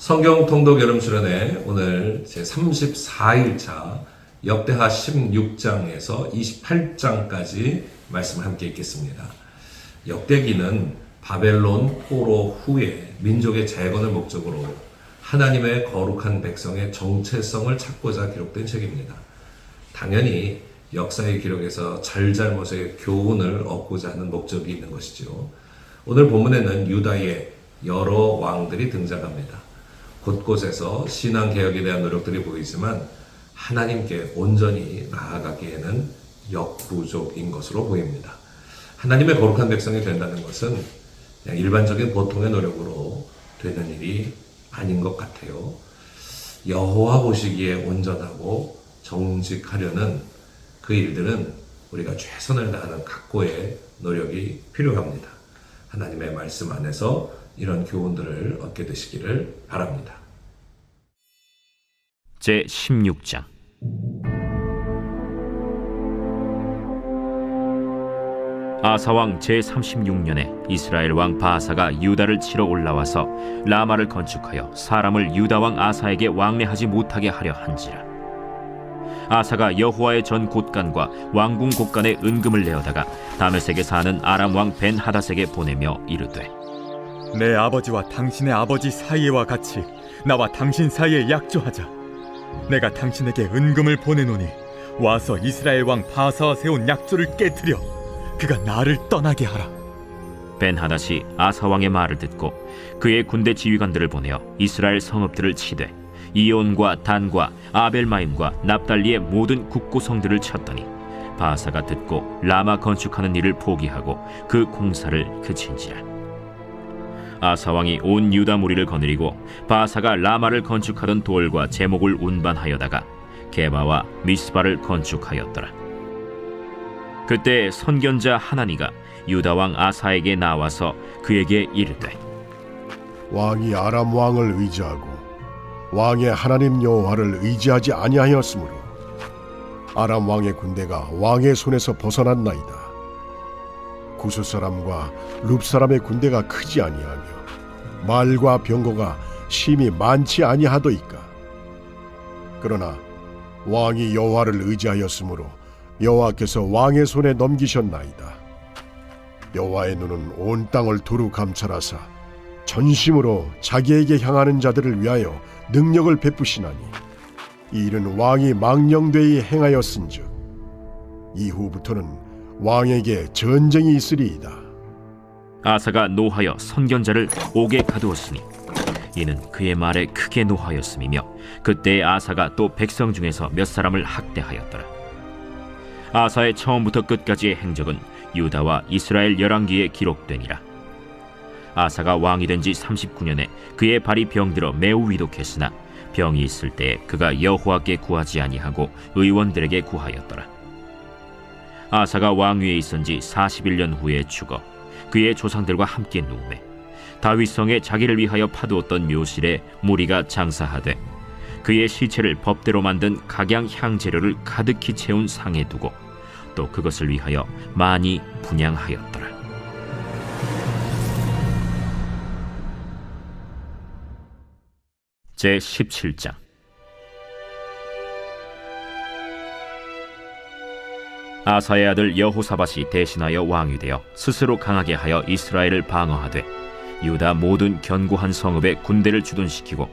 성경 통독 여름 수련회 오늘 제 34일차 역대하 16장에서 28장까지 말씀 함께 읽겠습니다. 역대기는 바벨론 포로 후에 민족의 재건을 목적으로 하나님의 거룩한 백성의 정체성을 찾고자 기록된 책입니다. 당연히 역사의 기록에서 잘잘못의 교훈을 얻고자 하는 목적이 있는 것이죠. 오늘 본문에는 유다의 여러 왕들이 등장합니다. 곳곳에서 신앙개혁에 대한 노력들이 보이지만 하나님께 온전히 나아가기에는 역부족인 것으로 보입니다. 하나님의 거룩한 백성이 된다는 것은 그냥 일반적인 보통의 노력으로 되는 일이 아닌 것 같아요. 여호와 보시기에 온전하고 정직하려는 그 일들은 우리가 최선을 다하는 각고의 노력이 필요합니다. 하나님의 말씀 안에서 이런 교훈들을 얻게 되시기를 바랍니다. 제 16장. 아사왕 제 36년에 이스라엘 왕 바아사가 유다를 치러 올라와서 라마를 건축하여 사람을 유다 왕 아사에게 왕래하지 못하게 하려 한지라. 아사가 여호와의 전 곳간과 왕궁 곳간에 은금을 내어다가 다메섹에 사는 아람 왕 벤하닷에게 보내며 이르되, 내 아버지와 당신의 아버지 사이와 같이 나와 당신 사이에 약조하자. 내가 당신에게 은금을 보내노니 와서 이스라엘 왕 바아사와 세운 약조를 깨뜨려 그가 나를 떠나게 하라. 벤하닷이 아사 왕의 말을 듣고 그의 군대 지휘관들을 보내어 이스라엘 성읍들을 치되 이온과 단과 아벨마임과 납달리의 모든 국고성들을 쳤더니 바아사가 듣고 라마 건축하는 일을 포기하고 그 공사를 그친지라. 아사 왕이 온 유다 무리를 거느리고 바아사가 라마를 건축하던 돌과 제목을 운반하여다가 게바와 미스바를 건축하였더라. 그때 선견자 하나니가 유다 왕 아사에게 나와서 그에게 이르되, 왕이 아람 왕을 의지하고 왕의 하나님 여호와를 의지하지 아니하였으므로 아람 왕의 군대가 왕의 손에서 벗어났나이다. 구스 사람과 룹 사람의 군대가 크지 아니하며 말과 병거가 심히 많지 아니하도이까. 그러나 왕이 여호와를 의지하였으므로 여호와께서 왕의 손에 넘기셨나이다. 여호와의 눈은 온 땅을 두루 감찰하사 전심으로 자기에게 향하는 자들을 위하여 능력을 베푸시나니 이 일은 왕이 망령되이 행하였은즉 이후부터는 왕에게 전쟁이 있으리이다. 아사가 노하여 선견자를 옥에 가두었으니 이는 그의 말에 크게 노하였음이며 그때 아사가 또 백성 중에서 몇 사람을 학대하였더라. 아사의 처음부터 끝까지의 행적은 유다와 이스라엘 열왕기에 기록되니라. 아사가 왕이 된 지 39년에 그의 발이 병들어 매우 위독했으나 병이 있을 때에 그가 여호와께 구하지 아니하고 의원들에게 구하였더라. 아사가 왕위에 있은 지 41년 후에 죽어 그의 조상들과 함께 누우매 다윗성에 자기를 위하여 파두었던 묘실에 무리가 장사하되 그의 시체를 법대로 만든 각양 향재료를 가득히 채운 상에 두고 또 그것을 위하여 많이 분향하였더라. 제 17장. 아사의 아들 여호사밧이 대신하여 왕이 되어 스스로 강하게 하여 이스라엘을 방어하되 유다 모든 견고한 성읍에 군대를 주둔시키고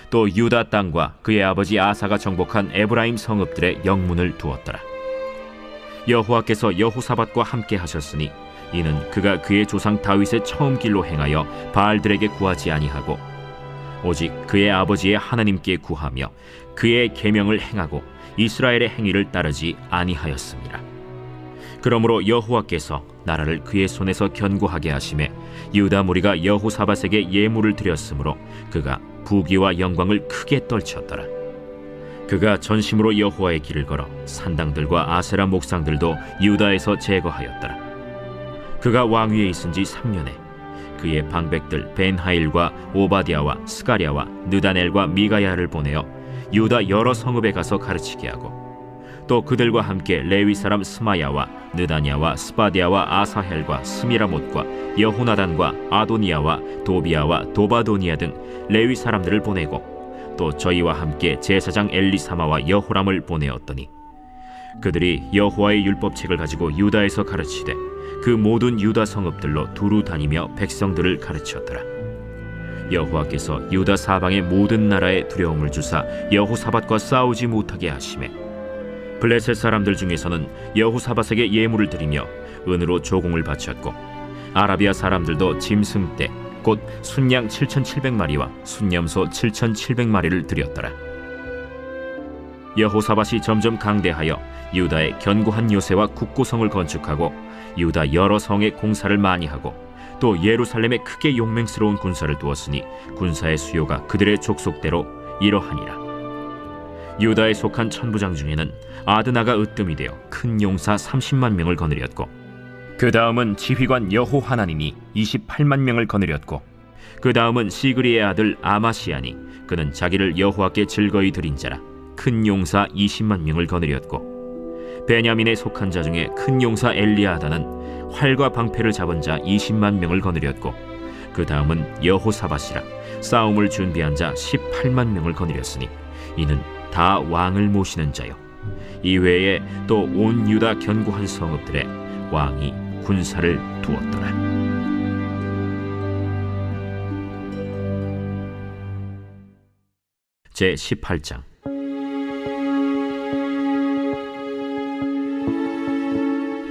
또 유다 땅과 그의 아버지 아사가 정복한 에브라임 성읍들의 영문을 두었더라. 여호와께서 여호사밧과 함께 하셨으니 이는 그가 그의 조상 다윗의 처음 길로 행하여 바알들에게 구하지 아니하고 오직 그의 아버지의 하나님께 구하며 그의 계명을 행하고 이스라엘의 행위를 따르지 아니하였습니다. 그러므로 여호와께서 나라를 그의 손에서 견고하게 하심에 유다 무리가 여호사밧에게 예물을 드렸으므로 그가 부귀와 영광을 크게 떨쳤더라. 그가 전심으로 여호와의 길을 걸어 산당들과 아세라 목상들도 유다에서 제거하였더라. 그가 왕위에 있은 지 3년에 그의 방백들 벤하일과 오바디아와 스가랴와 느다넬과 미가야를 보내어 유다 여러 성읍에 가서 가르치게 하고 또 그들과 함께 레위 사람 스마야와 느다냐와 스바디아와 아사헬과 스미라못과 여호나단과 아도니아와 도비아와 도바도니아 등 레위 사람들을 보내고 또 저희와 함께 제사장 엘리사마와 여호람을 보내었더니 그들이 여호와의 율법책을 가지고 유다에서 가르치되 그 모든 유다 성읍들로 두루 다니며 백성들을 가르쳤더라. 여호와께서 유다 사방의 모든 나라에 두려움을 주사 여호사밧과 싸우지 못하게 하시매 블레셋 사람들 중에서는 여호사밧에게 예물을 드리며 은으로 조공을 바쳤고 아라비아 사람들도 짐승떼 곧 순양 7,700마리와 순염소 7,700마리를 드렸더라. 여호사밧이 점점 강대하여 유다에 견고한 요새와 국고성을 건축하고 유다 여러 성에 공사를 많이 하고 또 예루살렘에 크게 용맹스러운 군사를 두었으니 군사의 수요가 그들의 족속대로 이러하니라. 유다에 속한 천부장 중에는 아드나가 으뜸이 되어 큰 용사 30만 명을 거느렸고 그 다음은 지휘관 여호하나님이 28만 명을 거느렸고 그 다음은 시그리의 아들 아마시아니 그는 자기를 여호와께 즐거이 드린 자라 큰 용사 20만 명을 거느렸고 베냐민에 속한 자 중에 큰 용사 엘리아다는 활과 방패를 잡은 자 20만 명을 거느렸고 그 다음은 여호사밧이라 싸움을 준비한 자 18만 명을 거느렸으니 이는 다 왕을 모시는 자요 이외에 또 온 유다 견고한 성읍들에 왕이 군사를 두었더라. 제 18장.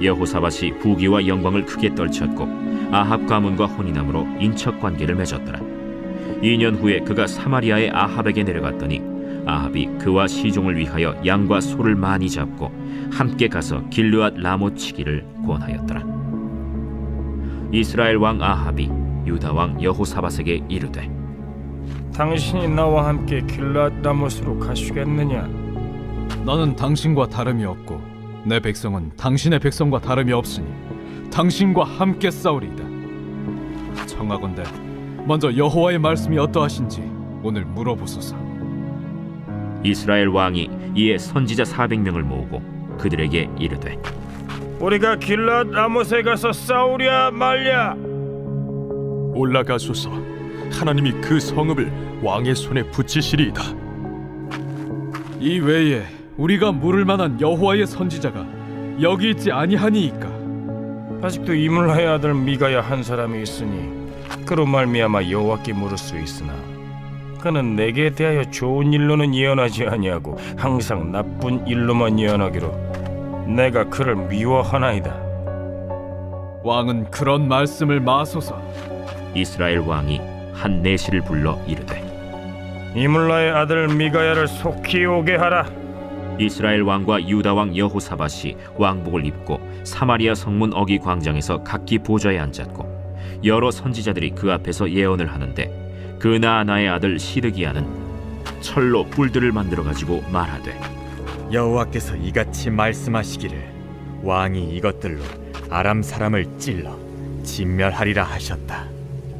여호사밧이 부귀와 영광을 크게 떨쳤고 아합 가문과 혼인함으로 인척 관계를 맺었더라. 2년 후에 그가 사마리아의 아합에게 내려갔더니 아합이 그와 시종을 위하여 양과 소를 많이 잡고 함께 가서 길르앗 라못 치기를 권하였더라. 이스라엘 왕 아합이 유다 왕 여호사밧에게 이르되 당신이 나와 함께 길르앗 라못으로 가시겠느냐? 나는 당신과 다름이 없고 내 백성은 당신의 백성과 다름이 없으니 당신과 함께 싸우리이다. 청하건대 먼저 여호와의 말씀이 어떠하신지 오늘 물어보소서. 이스라엘 왕이 이에 선지자 400명을 모으고 그들에게 이르되 우리가 길르앗 라못에 가서 싸우랴 말랴? 올라가소서. 하나님이 그 성읍을 왕의 손에 붙이시리이다. 이 외에 우리가 물을 만한 여호와의 선지자가 여기 있지 아니하니이까? 아직도 이물라의 아들 미가야 한 사람이 있으니 그로 말미암아 여호와께 물을 수 있으나 그는 내게 대하여 좋은 일로는 예언하지 아니하고 항상 나쁜 일로만 예언하기로 내가 그를 미워하나이다. 왕은 그런 말씀을 마소서. 이스라엘 왕이 한 내시를 불러 이르되 이물라의 아들 미가야를 속히 오게 하라. 이스라엘 왕과 유다 왕 여호사밧이 왕복을 입고 사마리아 성문 어기 광장에서 각기 보좌에 앉았고 여러 선지자들이 그 앞에서 예언을 하는데 그 나아나의 아들 시드기야는 철로 뿔들을 만들어 가지고 말하되 여호와께서 이같이 말씀하시기를 왕이 이것들로 아람 사람을 찔러 진멸하리라 하셨다.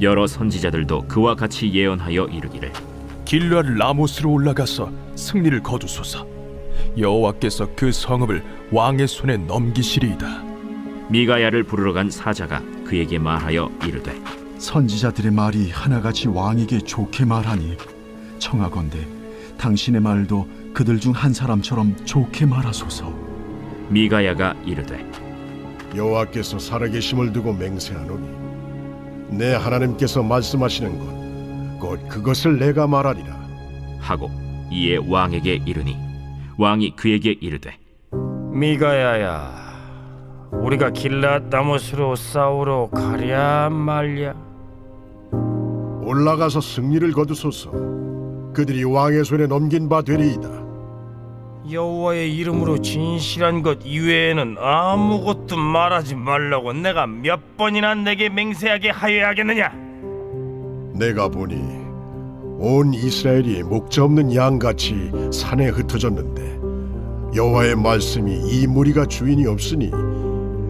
여러 선지자들도 그와 같이 예언하여 이르기를 길르앗 라못으로 올라가서 승리를 거두소서. 여호와께서 그 성읍을 왕의 손에 넘기시리이다. 미가야를 부르러 간 사자가 그에게 말하여 이르되 선지자들의 말이 하나같이 왕에게 좋게 말하니 청하건대 당신의 말도 그들 중 한 사람처럼 좋게 말하소서. 미가야가 이르되 여호와께서 살아계심을 두고 맹세하노니 내 하나님께서 말씀하시는 것 곧 그것을 내가 말하리라 하고 이에 왕에게 이르니 왕이 그에게 이르되 미가야야, 우리가 길르앗 라못으로 싸우러 가랴 말랴? 올라가서 승리를 거두소서. 그들이 왕의 손에 넘긴 바 되리이다. 여호와의 이름으로 진실한 것 이외에는 아무것도 말하지 말라고 내가 몇 번이나 내게 맹세하게 하여야 하겠느냐? 내가 보니 온 이스라엘이 목자 없는 양같이 산에 흩어졌는데 여호와의 말씀이 이 무리가 주인이 없으니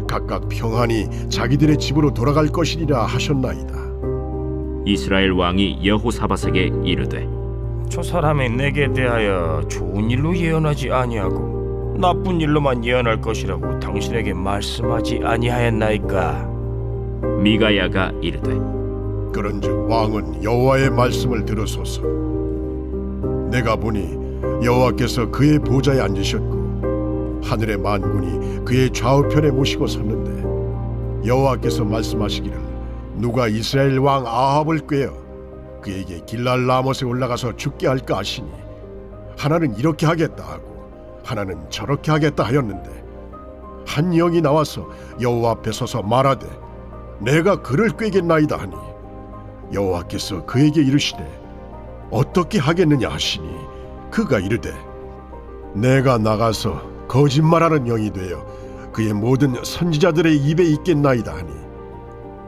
각각 평안히 자기들의 집으로 돌아갈 것이리라 하셨나이다. 이스라엘 왕이 여호사밧에게 이르되 저 사람이 내게 대하여 좋은 일로 예언하지 아니하고 나쁜 일로만 예언할 것이라고 당신에게 말씀하지 아니하였나이까? 미가야가 이르되 그런즉 왕은 여호와의 말씀을 들으소서. 내가 보니 여호와께서 그의 보좌에 앉으셨고 하늘의 만군이 그의 좌우편에 모시고 섰는데 여호와께서 말씀하시기를 누가 이스라엘 왕 아합을 꾀어 그에게 길랄 라못에 올라가서 죽게 할까 하시니 하나는 이렇게 하겠다 하고 하나는 저렇게 하겠다 하였는데 한 영이 나와서 여호와 앞에 서서 말하되 내가 그를 꾀겠나이다 하니 여호와께서 그에게 이르시되 어떻게 하겠느냐 하시니 그가 이르되 내가 나가서 거짓말하는 영이 되어 그의 모든 선지자들의 입에 있겠나이다 하니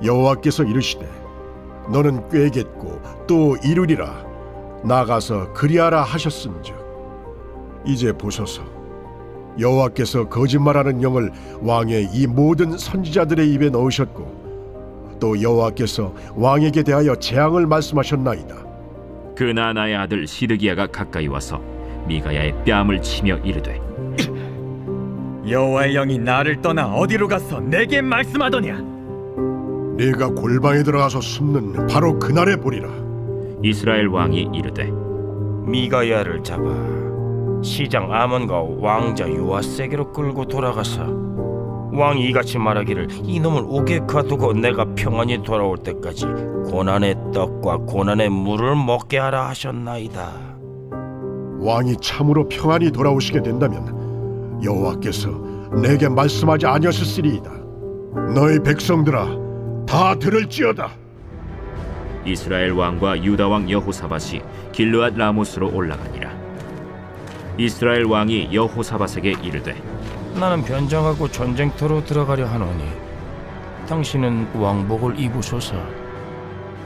여호와께서 이르시되 너는 꾀겠고 또 이루리라 나가서 그리하라 하셨음즉 이제 보소서 여호와께서 거짓말하는 영을 왕의 이 모든 선지자들의 입에 넣으셨고 또 여호와께서 왕에게 대하여 재앙을 말씀하셨나이다. 그 나나의 아들 시드기야가 가까이 와서 미가야의 뺨을 치며 이르되 여호와의 영이 나를 떠나 어디로 가서 내게 말씀하더냐? 네가 골방에 들어가서 숨는 바로 그날에 보리라. 이스라엘 왕이 이르되 미가야를 잡아 시장 아몬과 왕자 요아세게로 끌고 돌아가서 왕이 이같이 말하기를 이놈을 옥에 가두고 내가 평안히 돌아올 때까지 고난의 떡과 고난의 물을 먹게 하라 하셨나이다. 왕이 참으로 평안히 돌아오시게 된다면 여호와께서 내게 말씀하지 아니하셨으리이다. 너희 백성들아 다 들을지어다. 이스라엘 왕과 유다 왕 여호사밧이 길르앗 라못으로 올라가니라. 이스라엘 왕이 여호사밧에게 이르되 나는 변장하고 전쟁터로 들어가려 하노니 당신은 왕복을 입으소서.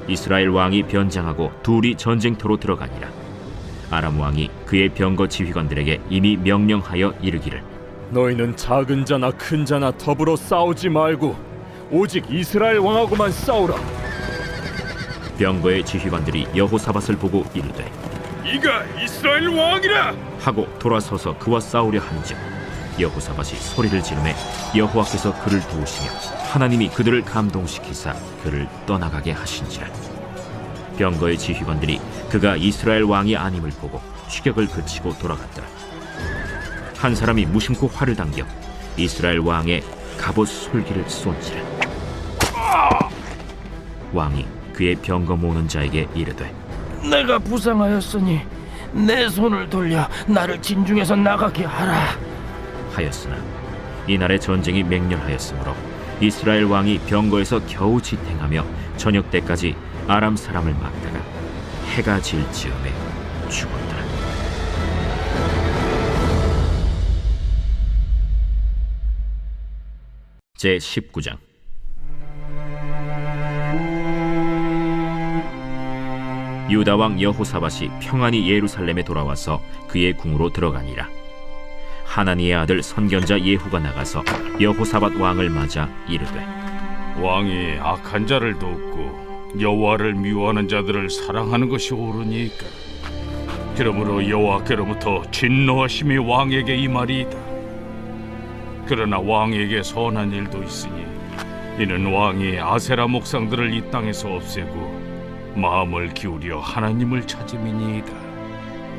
이스라엘 왕이 변장하고 둘이 전쟁터로 들어가니라. 아람 왕이 그의 병거 지휘관들에게 이미 명령하여 이르기를 너희는 작은 자나 큰 자나 더불어 싸우지 말고 오직 이스라엘 왕하고만 싸우라. 병거의 지휘관들이 여호사밧을 보고 이르되 이가 이스라엘 왕이라 하고 돌아서서 그와 싸우려 한즉 여호사밧이 소리를 지르매 여호와께서 그를 도우시며 하나님이 그들을 감동시키사 그를 떠나가게 하신지라. 병거의 지휘관들이 그가 이스라엘 왕이 아님을 보고 추격을 그치고 돌아갔더라. 한 사람이 무심코 활을 당겨 이스라엘 왕의 갑옷 솔기를 쏜지라. 왕이 그의 병거 모는 자에게 이르되 내가 부상하였으니 내 손을 돌려 나를 진중에서 나가게 하라 하였으나 이날의 전쟁이 맹렬하였으므로 이스라엘 왕이 병거에서 겨우 지탱하며 저녁 때까지 아람 사람을 막다가 해가 질 즈음에 죽었더라. 제 19장. 유다 왕 여호사밧이 평안히 예루살렘에 돌아와서 그의 궁으로 들어가니라. 하나니의 아들 선견자 예후가 나가서 여호사밧 왕을 맞아 이르되 왕이 악한 자를 돕고 여호와를 미워하는 자들을 사랑하는 것이 옳으니까 그러므로 여호와께로부터 진노하심이 왕에게 임하리이다. 그러나 왕에게 선한 일도 있으니 이는 왕이 아세라 목상들을 이 땅에서 없애고 마음을 기울여 하나님을 찾음이니이다.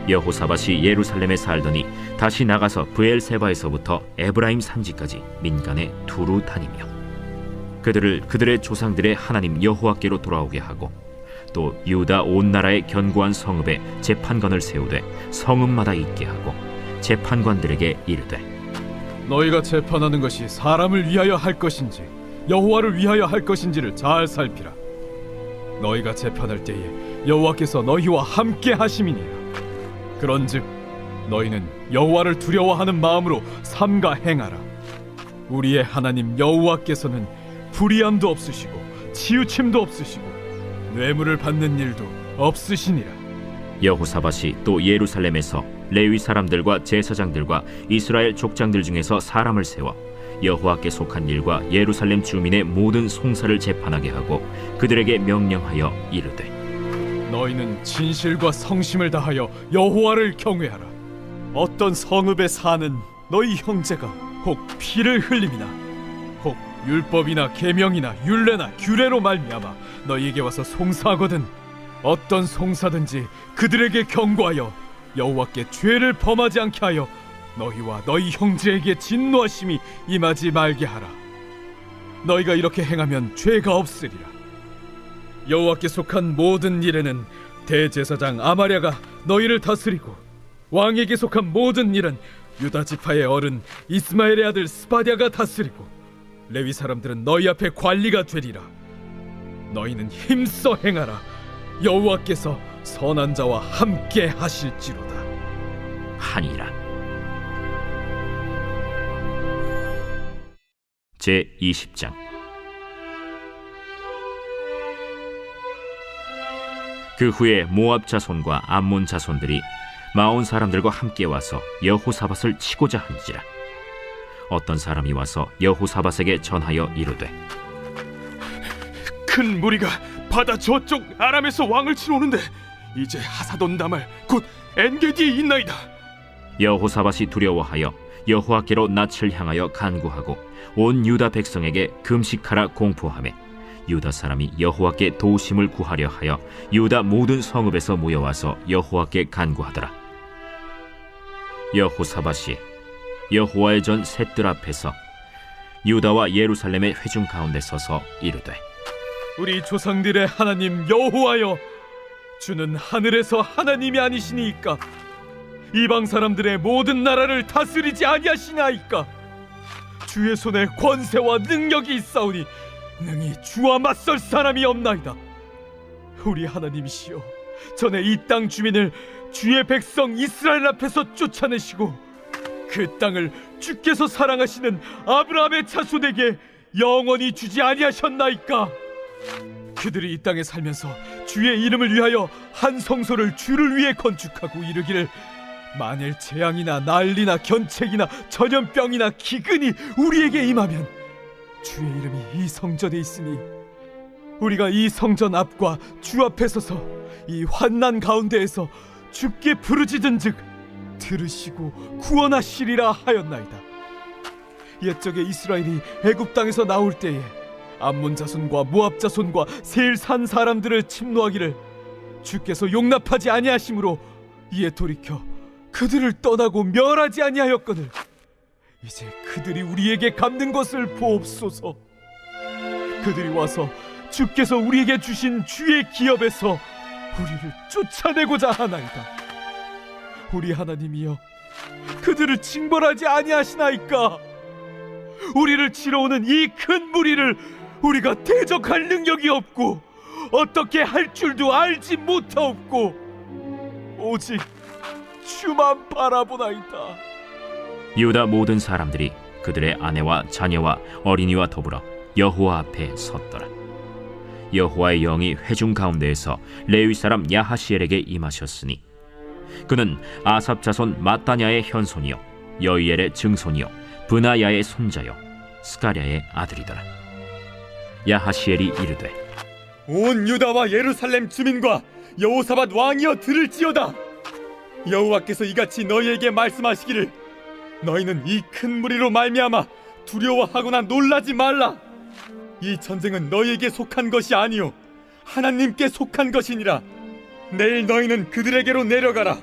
여호사밧이 예루살렘에 살더니 다시 나가서 브엘세바에서부터 에브라임 산지까지 민간에 두루 다니며 그들을 그들의 조상들의 하나님 여호와께로 돌아오게 하고 또 유다 온 나라의 견고한 성읍에 재판관을 세우되 성읍마다 있게 하고 재판관들에게 이르되 너희가 재판하는 것이 사람을 위하여 할 것인지 여호와를 위하여 할 것인지를 잘 살피라. 너희가 재판할 때에 여호와께서 너희와 함께 하심이니라. 그런즉 너희는 여호와를 두려워하는 마음으로 삼가 행하라. 우리의 하나님 여호와께서는 불의함도 없으시고 치우침도 없으시고 뇌물을 받는 일도 없으시니라. 여호사밧이 또 예루살렘에서 레위 사람들과 제사장들과 이스라엘 족장들 중에서 사람을 세워 여호와께 속한 일과 예루살렘 주민의 모든 송사를 재판하게 하고 그들에게 명령하여 이르되 너희는 진실과 성심을 다하여 여호와를 경외하라. 어떤 성읍에 사는 너희 형제가 혹 피를 흘림이나 혹 율법이나 계명이나 율례나 규례로 말미암아 너희에게 와서 송사하거든 어떤 송사든지 그들에게 경고하여 여호와께 죄를 범하지 않게 하여 너희와 너희 형제에게 진노하심이 임하지 말게 하라. 너희가 이렇게 행하면 죄가 없으리라. 여호와께 속한 모든 일에는 대제사장 아마랴가 너희를 다스리고 왕에게 속한 모든 일은 유다 지파의 어른 이스마엘의 아들 스바랴가 다스리고 레위 사람들은 너희 앞에 관리가 되리라. 너희는 힘써 행하라. 여호와께서 선한 자와 함께 하실지로다. 하니라. 제20장. 그 후에 모압 자손과 암몬 자손들이 마온 사람들과 함께 와서 여호사밧을 치고자 한지라. 어떤 사람이 와서 여호사밧에게 전하여 이르되 큰 무리가 바다 저쪽 아람에서 왕을 치러 오는데 이제 하사돈 다말 곧 엔게디에 있나이다. 여호사밧이 두려워하여 여호와께로 낯을 향하여 간구하고 온 유다 백성에게 금식하라 공포하매 유다 사람이 여호와께 도우심을 구하려 하여 유다 모든 성읍에서 모여와서 여호와께 간구하더라. 여호사밧이 여호와의 전 셋들 앞에서 유다와 예루살렘의 회중 가운데 서서 이르되 우리 조상들의 하나님 여호와여, 주는 하늘에서 하나님이 아니시니이까? 이방 사람들의 모든 나라를 다스리지 아니하시나이까? 주의 손에 권세와 능력이 있사오니 능히 주와 맞설 사람이 없나이다. 우리 하나님이시여, 전에 이 땅 주민을 주의 백성 이스라엘 앞에서 쫓아내시고 그 땅을 주께서 사랑하시는 아브라함의 자손에게 영원히 주지 아니하셨나이까? 그들이 이 땅에 살면서 주의 이름을 위하여 한 성소를 주를 위해 건축하고 이르기를 만일 재앙이나 난리나 견책이나 전염병이나 기근이 우리에게 임하면 주의 이름이 이 성전에 있으니 우리가 이 성전 앞과 주 앞에 서서 이 환난 가운데에서 주께 부르짖은즉 들으시고 구원하시리라 하였나이다. 옛적에 이스라엘이 애굽 땅에서 나올 때에 암몬 자손과 모압 자손과 세일 산 사람들을 침노하기를 주께서 용납하지 아니하심으로 이에 돌이켜 그들을 떠나고 멸하지 아니하였거늘 이제 그들이 우리에게 갚는 것을 보옵소서. 그들이 와서 주께서 우리에게 주신 주의 기업에서 우리를 쫓아내고자 하나이다. 우리 하나님이여, 그들을 징벌하지 아니하시나이까? 우리를 치러 오는 이 큰 무리를 우리가 대적할 능력이 없고 어떻게 할 줄도 알지 못하옵고 오직 주만 바라보나이다. 유다 모든 사람들이 그들의 아내와 자녀와 어린이와 더불어 여호와 앞에 섰더라. 여호와의 영이 회중 가운데에서 레위 사람 야하시엘에게 임하셨으니 그는 아삽 자손 마따냐의 현손이요 여이엘의 증손이요 브나야의 손자요 스가랴의 아들이더라. 야하시엘이 이르되 온 유다와 예루살렘 주민과 여호사밧 왕이여 들을지어다. 여호와께서 이같이 너희에게 말씀하시기를 너희는 이 큰 무리로 말미암아 두려워하거나 놀라지 말라. 이 전쟁은 너희에게 속한 것이 아니요 하나님께 속한 것이니라. 내일 너희는 그들에게로 내려가라.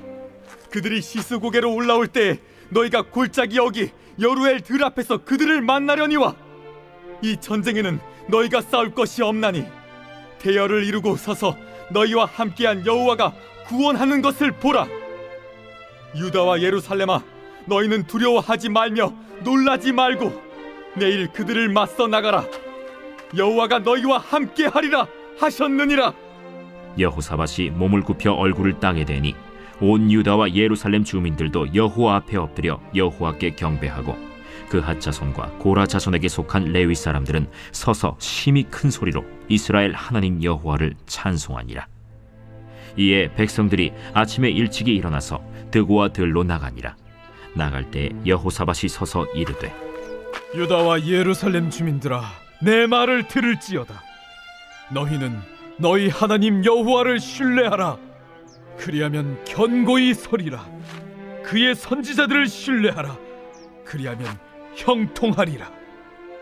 그들이 시스고개로 올라올 때에 너희가 골짜기 여기 여루엘 들 앞에서 그들을 만나려니와 이 전쟁에는 너희가 싸울 것이 없나니 대열을 이루고 서서 너희와 함께한 여호와가 구원하는 것을 보라. 유다와 예루살렘아, 너희는 두려워하지 말며 놀라지 말고 내일 그들을 맞서 나가라. 여호와가 너희와 함께하리라 하셨느니라. 여호사밧이 몸을 굽혀 얼굴을 땅에 대니 온 유다와 예루살렘 주민들도 여호와 앞에 엎드려 여호와께 경배하고 그핫 자손과 고라 자손에게 속한 레위 사람들은 서서 심히 큰 소리로 이스라엘 하나님 여호와를 찬송하니라. 이에 백성들이 아침에 일찍이 일어나서 드고와 들로 나가니라. 나갈 때 여호사밧이 서서 이르되 유다와 예루살렘 주민들아, 내 말을 들을지어다. 너희는 너희 하나님 여호와를 신뢰하라. 그리하면 견고히 서리라. 그의 선지자들을 신뢰하라. 그리하면 형통하리라.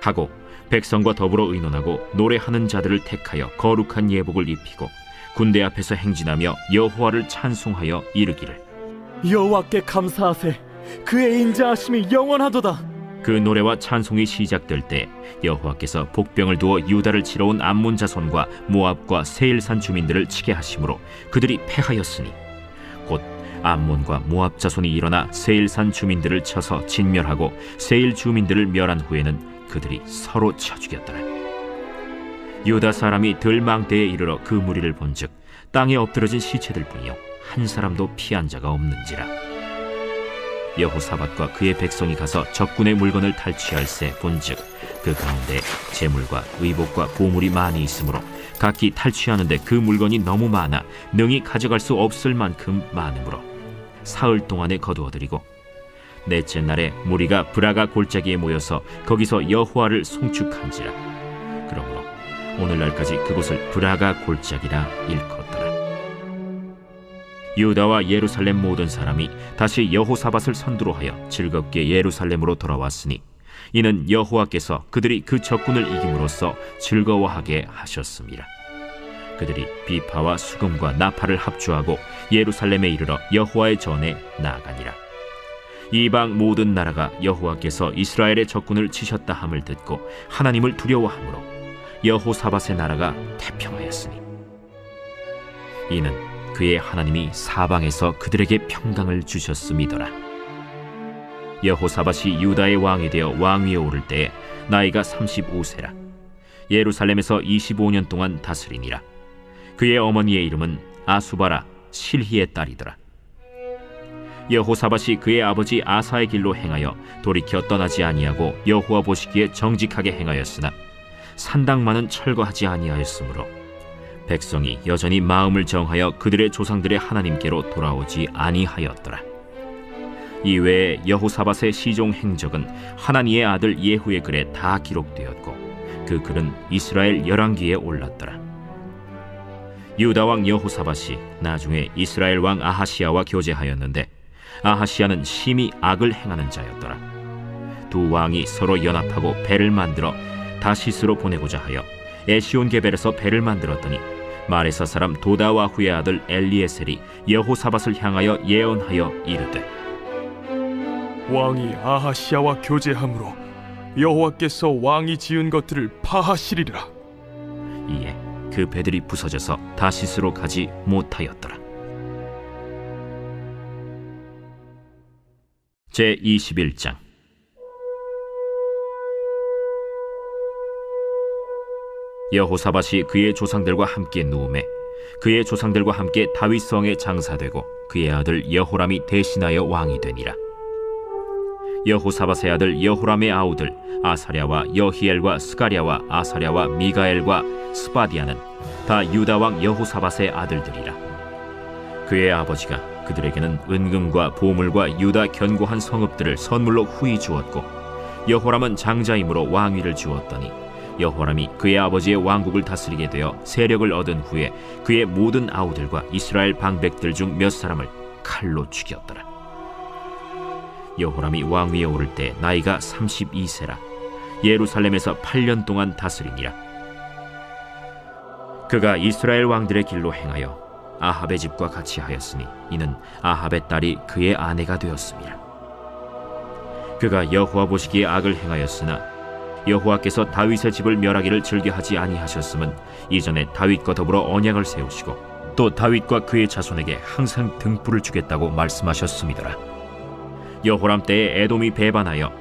하고 백성과 더불어 의논하고 노래하는 자들을 택하여 거룩한 예복을 입히고 군대 앞에서 행진하며 여호와를 찬송하여 이르기를 여호와께 감사하세. 그의 인자하심이 영원하도다. 그 노래와 찬송이 시작될 때 여호와께서 복병을 두어 유다를 치러 온 암몬 자손과 모압과 세일산 주민들을 치게 하심으로 그들이 패하였으니 곧 암몬과 모압 자손이 일어나 세일산 주민들을 쳐서 진멸하고 세일 주민들을 멸한 후에는 그들이 서로 쳐 죽였더라. 유다 사람이 들망대에 이르러 그 무리를 본즉 땅에 엎드러진 시체들뿐이요 한 사람도 피한 자가 없는지라. 여호사밧과 그의 백성이 가서 적군의 물건을 탈취할세 본즉 그 가운데 재물과 의복과 보물이 많이 있으므로 각기 탈취하는데 그 물건이 너무 많아 능히 가져갈 수 없을 만큼 많으므로 사흘 동안에 거두어들이고 넷째 날에 무리가 브라가 골짜기에 모여서 거기서 여호와를 송축한지라. 그러므로 오늘날까지 그곳을 브라가 골짜기라 일컫더라. 유다와 예루살렘 모든 사람이 다시 여호사밧을 선두로 하여 즐겁게 예루살렘으로 돌아왔으니 이는 여호와께서 그들이 그 적군을 이김으로써 즐거워하게 하셨습니다. 그들이 비파와 수금과 나팔을 합주하고 예루살렘에 이르러 여호와의 전에 나아가니라. 이방 모든 나라가 여호와께서 이스라엘의 적군을 치셨다 함을 듣고 하나님을 두려워하므로 여호사밧의 나라가 태평하였으니 이는 그의 하나님이 사방에서 그들에게 평강을 주셨음이더라. 여호사밧이 유다의 왕이 되어 왕위에 오를 때에 나이가 35세라. 예루살렘에서 25년 동안 다스리니라. 그의 어머니의 이름은 아수바라 실히의 딸이더라. 여호사밧이 그의 아버지 아사의 길로 행하여 돌이켜 떠나지 아니하고 여호와 보시기에 정직하게 행하였으나 산당만은 철거하지 아니하였으므로 백성이 여전히 마음을 정하여 그들의 조상들의 하나님께로 돌아오지 아니하였더라. 이외에 여호사밧의 시종 행적은 하나니의 아들 예후의 글에 다 기록되었고 그 글은 이스라엘 열왕기에 올랐더라. 유다 왕 여호사밧이 나중에 이스라엘 왕 아하시야와 교제하였는데 아하시야는 심히 악을 행하는 자였더라. 두 왕이 서로 연합하고 배를 만들어 다시스로 보내고자 하여 에시온게벨에서 배를 만들었더니 마레사 사람 도다와후의 아들 엘리에셀이 여호사밧을 향하여 예언하여 이르되 왕이 아하시야와 교제함으로 여호와께서 왕이 지은 것들을 파하시리라. 이에 그 배들이 부서져서 다시스로 가지 못하였더라. 제21장. 여호사밧이 그의 조상들과 함께 누우매 그의 조상들과 함께 다윗성에 장사되고 그의 아들 여호람이 대신하여 왕이 되니라. 여호사밧의 아들 여호람의 아우들 아사랴와 여히엘과 스가랴와 아사랴와 미가엘과 스바디아는 다 유다 왕 여호사밧의 아들들이라. 그의 아버지가 그들에게는 은금과 보물과 유다 견고한 성읍들을 선물로 후히 주었고 여호람은 장자이므로 왕위를 주었더니 여호람이 그의 아버지의 왕국을 다스리게 되어 세력을 얻은 후에 그의 모든 아우들과 이스라엘 방백들 중 몇 사람을 칼로 죽였더라. 여호람이 왕위에 오를 때 나이가 32세라. 예루살렘에서 8년 동안 다스리니라. 그가 이스라엘 왕들의 길로 행하여 아합의 집과 같이 하였으니 이는 아합의 딸이 그의 아내가 되었습니다. 그가 여호와 보시기에 악을 행하였으나 여호와께서 다윗의 집을 멸하기를 즐겨하지 아니하셨음은 이전에 다윗과 더불어 언약을 세우시고 또 다윗과 그의 자손에게 항상 등불을 주겠다고 말씀하셨음이더라. 여호람 때에 에돔이 배반하여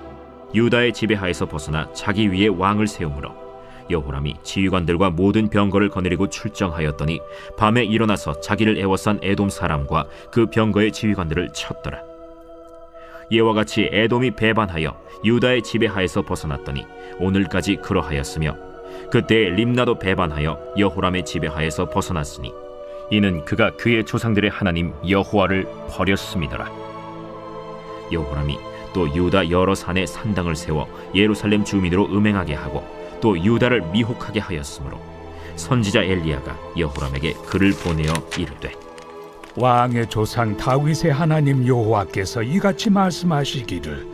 유다의 지배하에서 벗어나 자기 위에 왕을 세우므로 여호람이 지휘관들과 모든 병거를 거느리고 출정하였더니 밤에 일어나서 자기를 애워싼 에돔 사람과 그 병거의 지휘관들을 쳤더라. 이와 같이 에돔이 배반하여 유다의 지배하에서 벗어났더니 오늘까지 그러하였으며 그때 림나도 배반하여 여호람의 지배하에서 벗어났으니 이는 그가 그의 조상들의 하나님 여호와를 버렸음이더라. 여호람이 또 유다 여러 산에 산당을 세워 예루살렘 주민으로 음행하게 하고 또 유다를 미혹하게 하였으므로 선지자 엘리야가 여호람에게 글을 보내어 이르되 왕의 조상 다윗의 하나님 여호와께서 이같이 말씀하시기를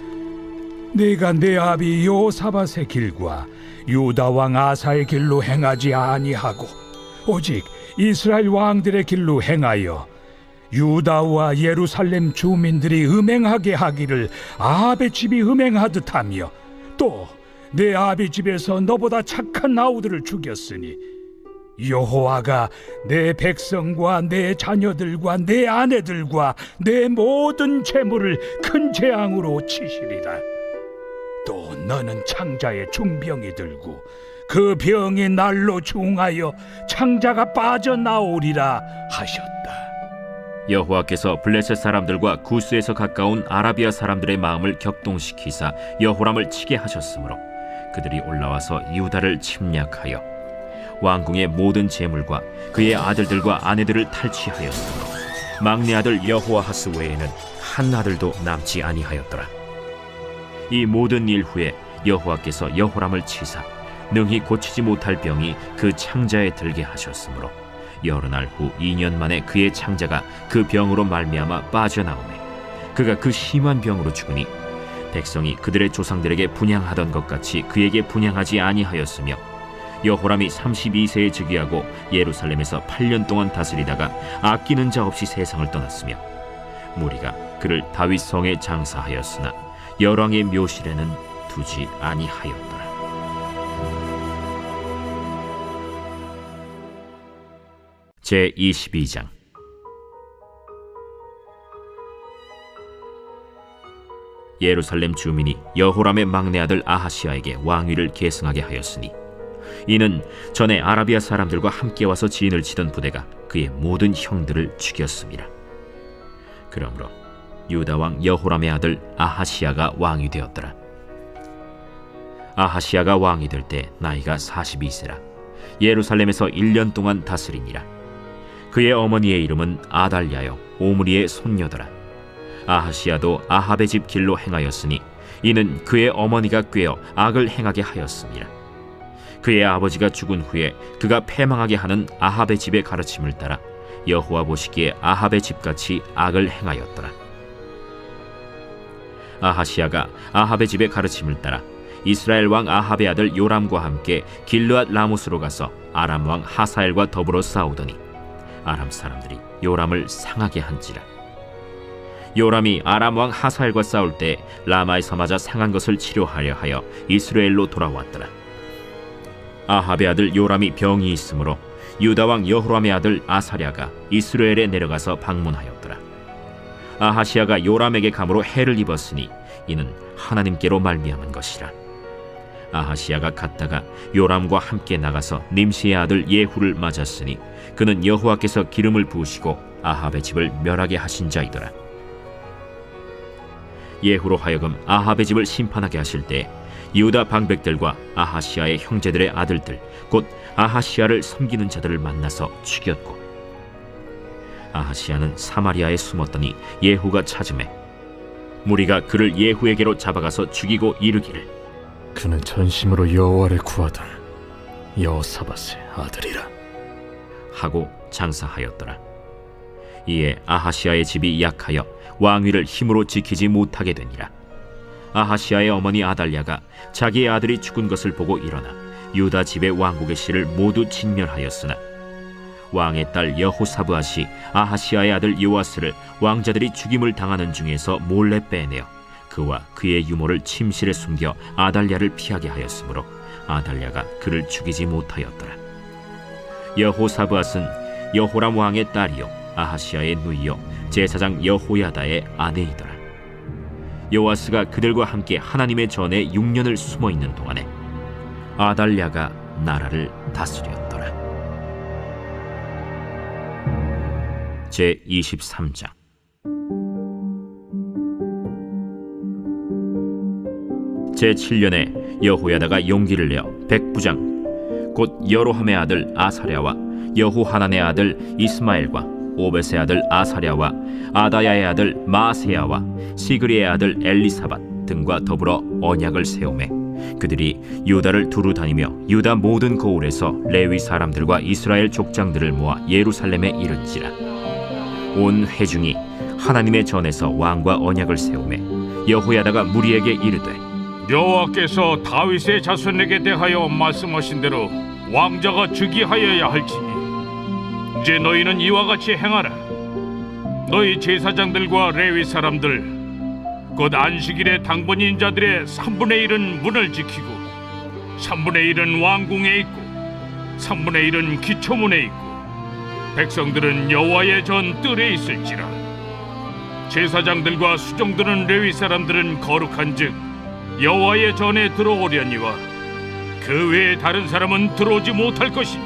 내가 내 아비 여호사밧의 길과 유다 왕 아사의 길로 행하지 아니하고 오직 이스라엘 왕들의 길로 행하여 유다와 예루살렘 주민들이 음행하게 하기를 아합의 집이 음행하듯 하며 또 내 아비 집에서 너보다 착한 아우들을 죽였으니 여호와가 내 백성과 내 자녀들과 내 아내들과 내 모든 재물을 큰 재앙으로 치시리라. 또 너는 창자에 중병이 들고 그 병이 날로 중하여 창자가 빠져나오리라 하셨다. 여호와께서 블레셋 사람들과 구스에서 가까운 아라비아 사람들의 마음을 격동시키사 여호람을 치게 하셨으므로 그들이 올라와서 유다를 침략하여 왕궁의 모든 재물과 그의 아들들과 아내들을 탈취하였으므로 막내 아들 여호아하스 외에는 한 아들도 남지 아니하였더라. 이 모든 일 후에 여호와께서 여호람을 치사 능히 고치지 못할 병이 그 창자에 들게 하셨으므로 여러 날 후 2년 만에 그의 창자가 그 병으로 말미암아 빠져나오매 그가 그 심한 병으로 죽으니 백성이 그들의 조상들에게 분향하던 것 같이 그에게 분향하지 아니하였으며 여호람이 32세에 즉위하고 예루살렘에서 8년 동안 다스리다가 아끼는 자 없이 세상을 떠났으며 무리가 그를 다윗 성에 장사하였으나 열왕의 묘실에는 두지 아니하였더라. 제 22장. 예루살렘 주민이 여호람의 막내 아들 아하시아에게 왕위를 계승하게 하였으니 이는 전에 아라비아 사람들과 함께 와서 진을 치던 부대가 그의 모든 형들을 죽였습니다. 그러므로 유다 왕 여호람의 아들 아하시아가 왕이 되었더라. 아하시아가 왕이 될 때 나이가 42세라 예루살렘에서 1년 동안 다스리니라. 그의 어머니의 이름은 아달랴요 오므리의 손녀더라. 아하시아도 아합의 집 길로 행하였으니 이는 그의 어머니가 꾀어 악을 행하게 하였습니다. 그의 아버지가 죽은 후에 그가 패망하게 하는 아합의 집의 가르침을 따라 여호와 보시기에 아합의 집같이 악을 행하였더라. 아하시아가 아합의 집의 가르침을 따라 이스라엘 왕 아합의 아들 요람과 함께 길르앗 라못으로 가서 아람 왕 하사엘과 더불어 싸우더니 아람 사람들이 요람을 상하게 한지라. 요람이 아람 왕 하사엘과 싸울 때 라마에서 맞아 상한 것을 치료하려 하여 이스라엘로 돌아왔더라. 아합의 아들 요람이 병이 있으므로 유다 왕 여호람의 아들 아사랴가 이스라엘에 내려가서 방문하였더라. 아하시아가 요람에게 감으로 해를 입었으니 이는 하나님께로 말미암은 것이라. 아하시아가 갔다가 요람과 함께 나가서 nim시의 아들 예후를 맞았으니 그는 여호와께서 기름을 부으시고 아합의 집을 멸하게 하신 자이더라. 예후로 하여금 아합의 집을 심판하게 하실 때 유다 방백들과 아하시아의 형제들의 아들들 곧 아하시아를 섬기는 자들을 만나서 죽였고 아하시아는 사마리아에 숨었더니 예후가 찾음에 무리가 그를 예후에게로 잡아가서 죽이고 이르기를 그는 전심으로 여호와를 구하던 여호사밧의 아들이라 하고 장사하였더라. 이에 아하시아의 집이 약하여 왕위를 힘으로 지키지 못하게 되니라. 아하시아의 어머니 아달랴가 자기의 아들이 죽은 것을 보고 일어나 유다 집의 왕국의 씨를 모두 진멸하였으나 왕의 딸 여호사브앗이 아하시아의 아들 요아스를 왕자들이 죽임을 당하는 중에서 몰래 빼내어 그와 그의 유모를 침실에 숨겨 아달랴를 피하게 하였으므로 아달랴가 그를 죽이지 못하였더라. 여호사브앗은 여호람 왕의 딸이요 아하시아의 누이요 제사장 여호야다의 아내이더라. 요아스가 그들과 함께 하나님의 전에 6년을 숨어있는 동안에 아달랴가 나라를 다스렸더라. 제 23장. 제 7년에 여호야다가 용기를 내어 백부장 곧 여로함의 아들 아사랴와 여호하난의 아들 이스마엘과 오벳의 아들 아사랴와 아다야의 아들 마세야와 시그리의 아들 엘리사밧 등과 더불어 언약을 세우매 그들이 유다를 두루 다니며 유다 모든 고을에서 레위 사람들과 이스라엘 족장들을 모아 예루살렘에 이른지라. 온 회중이 하나님의 전에서 왕과 언약을 세우매 여호야다가 무리에게 이르되 여호와께서 다윗의 자손에게 대하여 말씀하신 대로 왕자가 즉위하여야 할지니 이제 너희는 이와 같이 행하라. 너희 제사장들과 레위 사람들 곧 안식일에 당번인 자들의 3분의 1은 문을 지키고 3분의 1은 왕궁에 있고 3분의 1은 기초문에 있고 백성들은 여호와의 전 뜰에 있을지라. 제사장들과 수종드는 레위 사람들은 거룩한즉 여호와의 전에 들어오려니와 그 외에 다른 사람은 들어오지 못할 것이니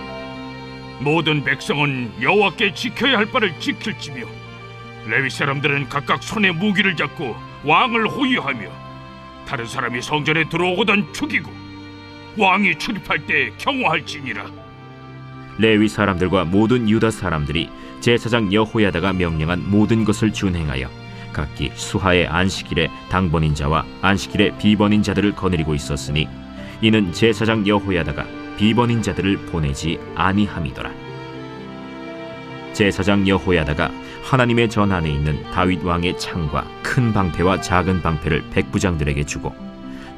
모든 백성은 여호와께 지켜야 할 바를 지킬지며 레위 사람들은 각각 손에 무기를 잡고 왕을 호위하며 다른 사람이 성전에 들어오거든 죽이고 왕이 출입할 때 경호할지니라. 레위 사람들과 모든 유다 사람들이 제사장 여호야다가 명령한 모든 것을 준행하여 각기 수하의 안식일에 당번인 자와 안식일에 비번인 자들을 거느리고 있었으니 이는 제사장 여호야다가 비번인 자들을 보내지 아니함이더라. 제사장 여호야다가 하나님의 전 안에 있는 다윗 왕의 창과 큰 방패와 작은 방패를 백부장들에게 주고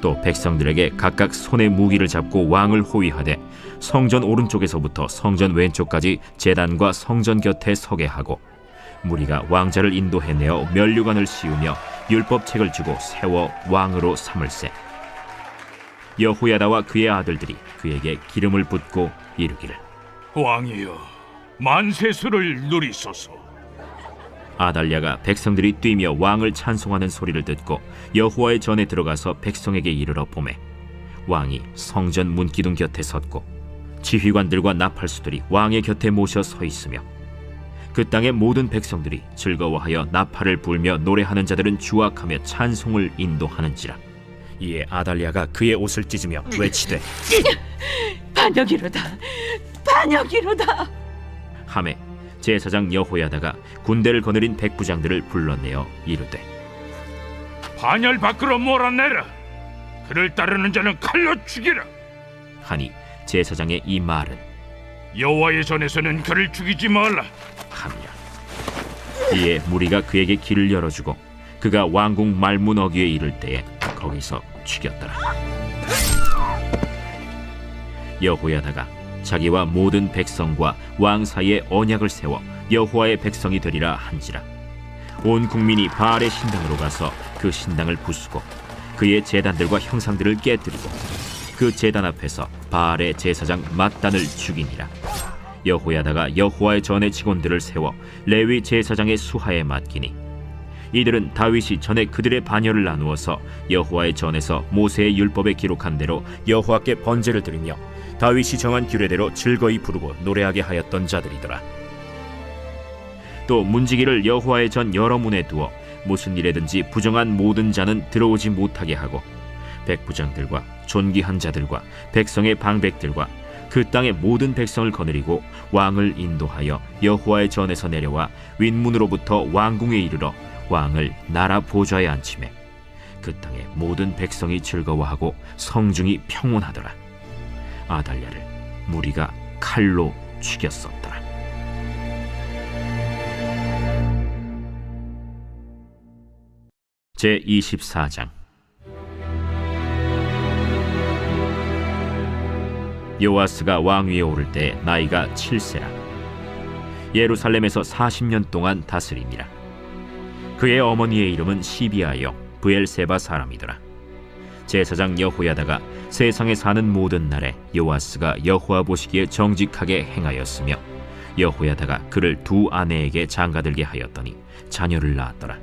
또 백성들에게 각각 손에 무기를 잡고 왕을 호위하되 성전 오른쪽에서부터 성전 왼쪽까지 제단과 성전 곁에 서게 하고 무리가 왕자를 인도해내어 면류관을 씌우며 율법책을 주고 세워 왕으로 삼을세. 여호야다와 그의 아들들이 그에게 기름을 붓고 이르기를 왕이여 만세수를 누리소서. 아달랴가 백성들이 뛰며 왕을 찬송하는 소리를 듣고 여호와의 전에 들어가서 백성에게 이르러 보매 왕이 성전 문기둥 곁에 섰고 지휘관들과 나팔수들이 왕의 곁에 모셔 서 있으며 그 땅의 모든 백성들이 즐거워하여 나팔을 불며 노래하는 자들은 주악하며 찬송을 인도하는지라. 이에 아달랴가 그의 옷을 찢으며 외치되 반역이로다, 반역이로다 하매 제사장 여호야다가 군대를 거느린 백부장들을 불러내어 이르되 반열 밖으로 몰아내라. 그를 따르는 자는 칼로 죽이라. 하니 제사장의 이 말은 여호와의 전에서는 그를 죽이지 말라 함이라. 이에 무리가 그에게 길을 열어주고 그가 왕궁 말문 어귀에 이를 때에 거기서 죽였더라. 여호야다가 자기와 모든 백성과 왕 사이에 언약을 세워 여호와의 백성이 되리라 한지라. 온 국민이 바알의 신당으로 가서 그 신당을 부수고 그의 제단들과 형상들을 깨뜨리고 그 제단 앞에서 바알의 제사장 mat단을 죽이니라. 여호야다가 여호와의 전의 직원들을 세워 레위 제사장의 수하에 맡기니 이들은 다윗이 전에 그들의 반열을 나누어서 여호와의 전에서 모세의 율법에 기록한 대로 여호와께 번제를 드리며 다윗이 정한 규례대로 즐거이 부르고 노래하게 하였던 자들이더라. 또 문지기를 여호와의 전 여러 문에 두어 무슨 일에든지 부정한 모든 자는 들어오지 못하게 하고 백부장들과 존귀한 자들과 백성의 방백들과 그 땅의 모든 백성을 거느리고 왕을 인도하여 여호와의 전에서 내려와 윗문으로부터 왕궁에 이르러 왕을 나라 보좌에 앉히매 그 땅의 모든 백성이 즐거워하고 성중이 평온하더라. 아달랴를 무리가 칼로 죽였었더라. 제24장. 요아스가 왕위에 오를 때 나이가 7세라. 예루살렘에서 40년 동안 다스리니라. 그의 어머니의 이름은 시비아여 브엘세바 사람이더라. 제사장 여호야다가 세상에 사는 모든 날에 요아스가 여호와 보시기에 정직하게 행하였으며 여호야다가 그를 두 아내에게 장가들게 하였더니 자녀를 낳았더라.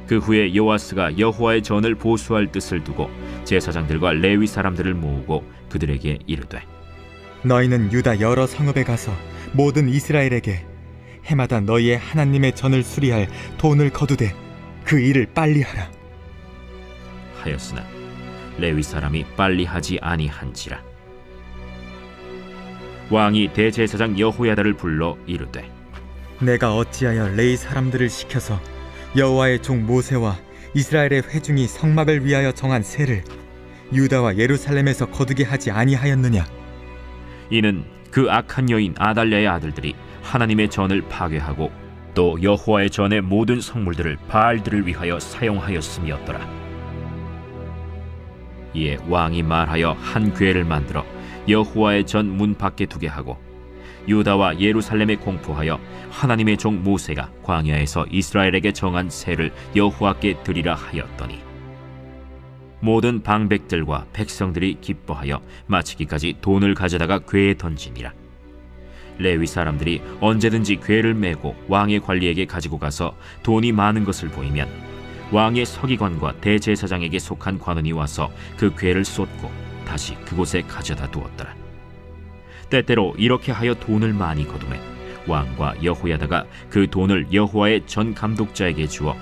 그 후에 요아스가 여호와의 전을 보수할 뜻을 두고 제사장들과 레위 사람들을 모으고 그들에게 이르되 너희는 유다 여러 성읍에 가서 모든 이스라엘에게 해마다 너희의 하나님의 전을 수리할 돈을 거두되 그 일을 빨리 하라 하였으나 레위 사람이 빨리 하지 아니한지라. 왕이 대제사장 여호야다를 불러 이르되 내가 어찌하여 레위 사람들을 시켜서 여호와의 종 모세와 이스라엘의 회중이 성막을 위하여 정한 세를 유다와 예루살렘에서 거두게 하지 아니하였느냐. 이는 그 악한 여인 아달랴의 아들들이 하나님의 전을 파괴하고 또 여호와의 전의 모든 성물들을 바알들을 위하여 사용하였음이었더라. 이에 왕이 말하여 한 궤를 만들어 여호와의 전 문 밖에 두게 하고 유다와 예루살렘에 공포하여 하나님의 종 모세가 광야에서 이스라엘에게 정한 세를 여호와께 드리라 하였더니 모든 방백들과 백성들이 기뻐하여 마치기까지 돈을 가져다가 궤에 던지니라. 레위 사람들이 언제든지 궤를 메고 왕의 관리에게 가지고 가서 돈이 많은 것을 보이면 왕의 서기관과 대제사장에게 속한 관원이 와서 그 궤를 쏟고 다시 그곳에 가져다 두었더라. 때때로 이렇게 하여 돈을 많이 거두매 왕과 여호야다가 그 돈을 여호와의 전 감독자에게 주어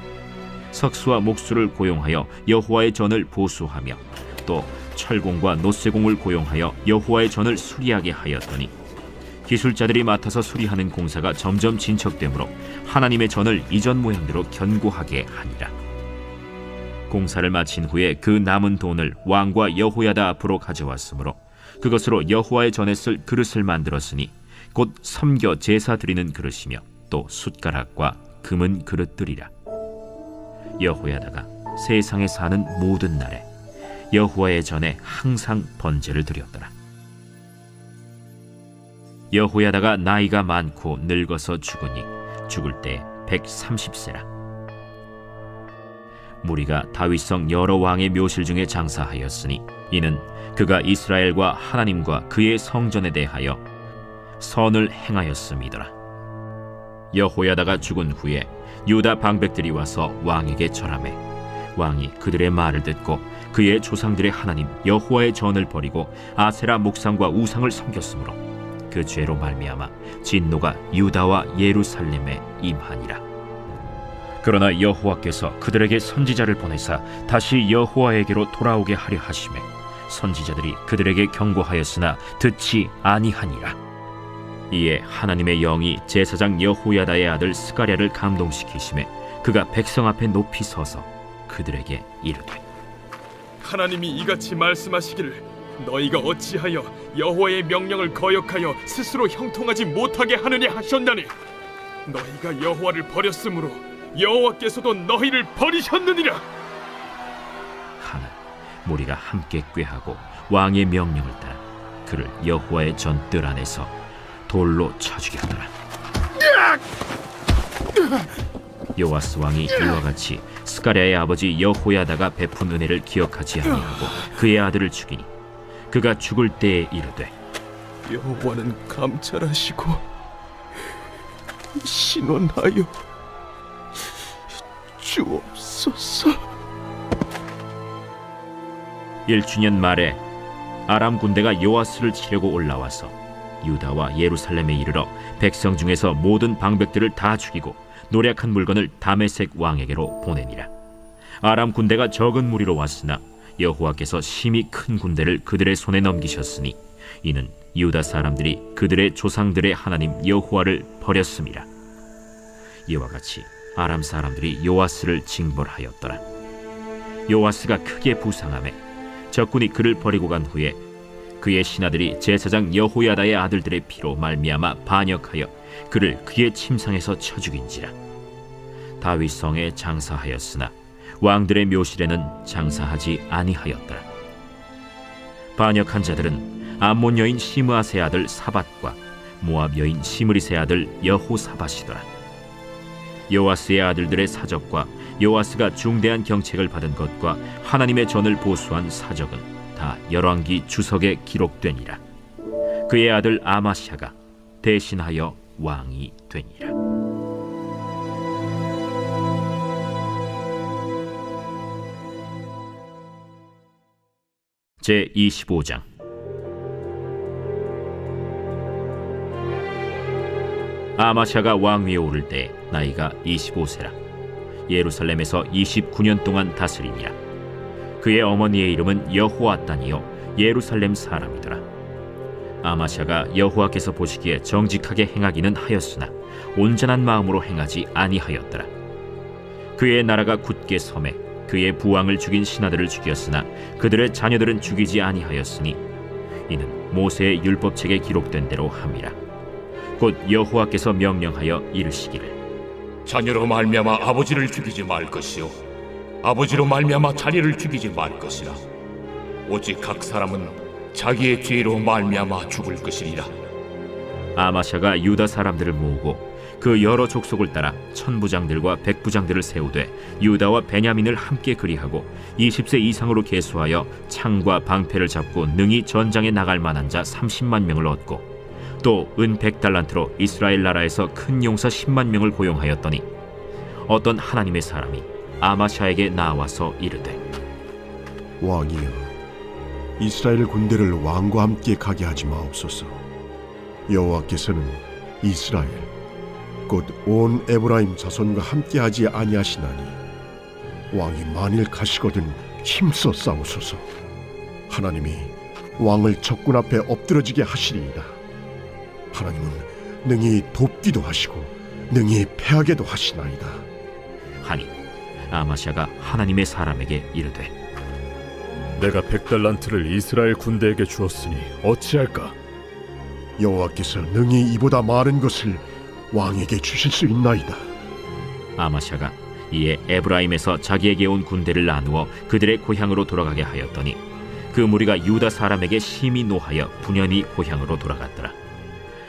석수와 목수를 고용하여 여호와의 전을 보수하며 또 철공과 노쇠공을 고용하여 여호와의 전을 수리하게 하였더니 기술자들이 맡아서 수리하는 공사가 점점 진척되므로 하나님의 전을 이전 모양대로 견고하게 하니라. 공사를 마친 후에 그 남은 돈을 왕과 여호야다 앞으로 가져왔으므로 그것으로 여호와의 전에 쓸 그릇을 만들었으니 곧 섬겨 제사 드리는 그릇이며 또 숟가락과 금은 그릇들이라. 여호야다가 세상에 사는 모든 날에 여호와의 전에 항상 번제를 드렸더라. 여호야다가 나이가 많고 늙어서 죽으니 죽을 때 130세라. 무리가 다윗성 여러 왕의 묘실 중에 장사하였으니 이는 그가 이스라엘과 하나님과 그의 성전에 대하여 선을 행하였음이더라. 여호야다가 죽은 후에 유다 방백들이 와서 왕에게 절하매 왕이 그들의 말을 듣고 그의 조상들의 하나님 여호와의 전을 버리고 아세라 목상과 우상을 섬겼으므로 그 죄로 말미암아 진노가 유다와 예루살렘에 임하니라. 그러나 여호와께서 그들에게 선지자를 보내사 다시 여호와에게로 돌아오게 하려 하시매 선지자들이 그들에게 경고하였으나 듣지 아니하니라. 이에 하나님의 영이 제사장 여호야다의 아들 스가랴를 감동시키시매 그가 백성 앞에 높이 서서 그들에게 이르되 하나님이 이같이 말씀하시기를 너희가 어찌하여 여호와의 명령을 거역하여 스스로 형통하지 못하게 하느냐 하셨나니 너희가 여호와를 버렸으므로 여호와께서도 너희를 버리셨느니라. 하는 무리가 함께 꾀하고 왕의 명령을 따라 그를 여호와의 전 뜰 안에서 돌로 쳐 죽였더라. 요아스 왕이 이와 같이 스가랴의 아버지 여호야다가 베푼 은혜를 기억하지 아니하고 그의 아들을 죽이니 그가 죽을 때에 이르되 여호와는 감찰하시고 신원하여 주옵소서. 1주년 말에 아람 군대가 요아스를 치려고 올라와서 유다와 예루살렘에 이르러 백성 중에서 모든 방백들을 다 죽이고 노략한 물건을 다메섹 왕에게로 보내니라. 아람 군대가 적은 무리로 왔으나 여호와께서 심히 큰 군대를 그들의 손에 넘기셨으니 이는 유다 사람들이 그들의 조상들의 하나님 여호와를 버렸음이라. 이와 같이 아람 사람들이 요아스를 징벌하였더라. 요아스가 크게 부상하매 적군이 그를 버리고 간 후에 그의 신하들이 제사장 여호야다의 아들들의 피로 말미암아 반역하여 그를 그의 침상에서 쳐 죽인지라. 다윗 성에 장사하였으나 왕들의 묘실에는 장사하지 아니하였더라. 반역한 자들은 암몬 여인 시므아세 아들 사밧과 모압 여인 시므리세 아들 여호사밧이더라. 요아스의 아들들의 사적과 요아스가 중대한 경책을 받은 것과 하나님의 전을 보수한 사적은 다 열왕기 주석에 기록되니라. 그의 아들 아마샤가 대신하여 왕이 되니라. 제25장. 아마샤가 왕위에 오를 때 나이가 25세라. 예루살렘에서 29년 동안 다스리니라. 그의 어머니의 이름은 여호아단이요 예루살렘 사람이더라. 아마샤가 여호와께서 보시기에 정직하게 행하기는 하였으나 온전한 마음으로 행하지 아니하였더라. 그의 나라가 굳게 섬에 그의 부왕을 죽인 신하들을 죽였으나 그들의 자녀들은 죽이지 아니하였으니 이는 모세의 율법책에 기록된 대로 함이라. 곧 여호와께서 명령하여 이르시기를 자녀로 말미암아 아버지를 죽이지 말 것이요 아버지로 말미암아 자녀를 죽이지 말 것이라. 오직 각 사람은 자기의 죄로 말미암아 죽을 것이리라. 아마샤가 유다 사람들을 모으고 그 여러 족속을 따라 천부장들과 백부장들을 세우되 유다와 베냐민을 함께 그리하고 20세 이상으로 계수하여 창과 방패를 잡고 능히 전장에 나갈 만한 자 30만 명을 얻고 또 은 100달란트로 이스라엘 나라에서 큰 용사 10만 명을 고용하였더니 어떤 하나님의 사람이 아마샤에게 나와서 이르되 왕이여, 이스라엘 군대를 왕과 함께 가게 하지 마옵소서. 여호와께서는 이스라엘 곧 온 에브라임 자손과 함께하지 아니하시나니 왕이 만일 가시거든 힘써 싸우소서. 하나님이 왕을 적군 앞에 엎드러지게 하시리이다. 하나님은 능히 돕기도 하시고 능히 패하게도 하시나이다. 하니 아마샤가 하나님의 사람에게 이르되 내가 100달란트를 이스라엘 군대에게 주었으니 어찌할까? 여호와께서 능히 이보다 많은 것을 왕에게 주실 수 있나이다. 아마샤가 이에 에브라임에서 자기에게 온 군대를 나누어 그들의 고향으로 돌아가게 하였더니 그 무리가 유다 사람에게 심히 노하여 분연히 고향으로 돌아갔더라.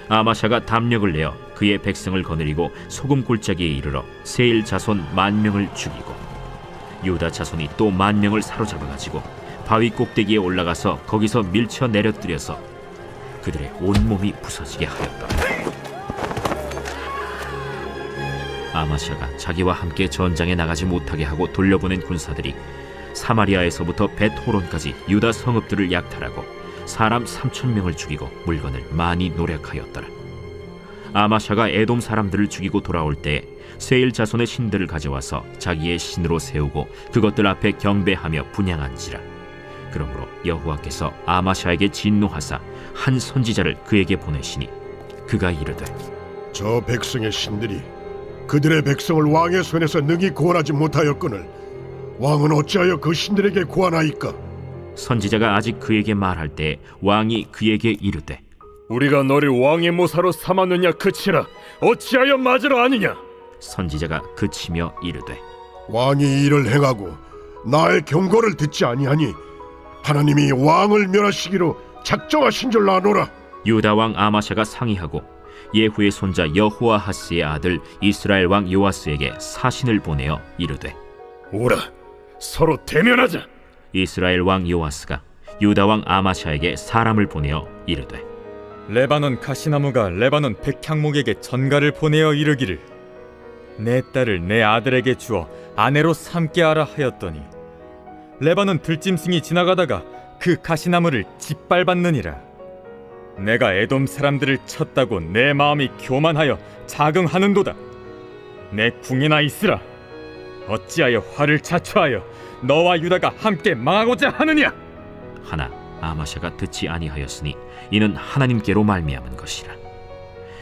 아마샤가 담력을 내어 그의 백성을 거느리고 소금 골짜기에 이르러 세일 자손 10,000명을 죽이고 유다 자손이 또 10,000명을 사로잡아가지고 바위 꼭대기에 올라가서 거기서 밀쳐 내려뜨려서 그들의 온몸이 부서지게 하였더라. 아마샤가 자기와 함께 전장에 나가지 못하게 하고 돌려보낸 군사들이 사마리아에서부터 벳호론까지 유다 성읍들을 약탈하고 사람 3,000명을 죽이고 물건을 많이 노력하였더라. 아마샤가 에돔 사람들을 죽이고 돌아올 때에 세일 자손의 신들을 가져와서 자기의 신으로 세우고 그것들 앞에 경배하며 분향한지라. 그러므로 여호와께서 아마샤에게 진노하사 한 선지자를 그에게 보내시니 그가 이르되 저 백성의 신들이 그들의 백성을 왕의 손에서 능히 구원하지 못하였거늘 왕은 어찌하여 그 신들에게 구하나이까? 선지자가 아직 그에게 말할 때 왕이 그에게 이르되 우리가 너를 왕의 모사로 삼았느냐 그치라. 어찌하여 맞으러 아니냐? 선지자가 그치며 이르되 왕이 이를 행하고 나의 경고를 듣지 아니하니 하나님이 왕을 멸하시기로 작정하신 줄 아노라. 유다 왕 아마샤가 상의하고 예후의 손자 여호아하스의 아들 이스라엘 왕 요아스에게 사신을 보내어 이르되 오라, 서로 대면하자. 이스라엘 왕 요아스가 유다 왕 아마샤에게 사람을 보내어 이르되 레바논 가시나무가 레바논 백향목에게 전가를 보내어 이르기를 내 딸을 내 아들에게 주어 아내로 삼게 하라 하였더니 레바논 들짐승이 지나가다가 그 가시나무를 짓밟았느니라. 내가 에돔 사람들을 쳤다고 내 마음이 교만하여 자긍하는도다. 내 궁이나 있으라. 어찌하여 화를 자초하여 너와 유다가 함께 망하고자 하느냐? 하나 아마샤가 듣지 아니하였으니 이는 하나님께로 말미암은 것이라.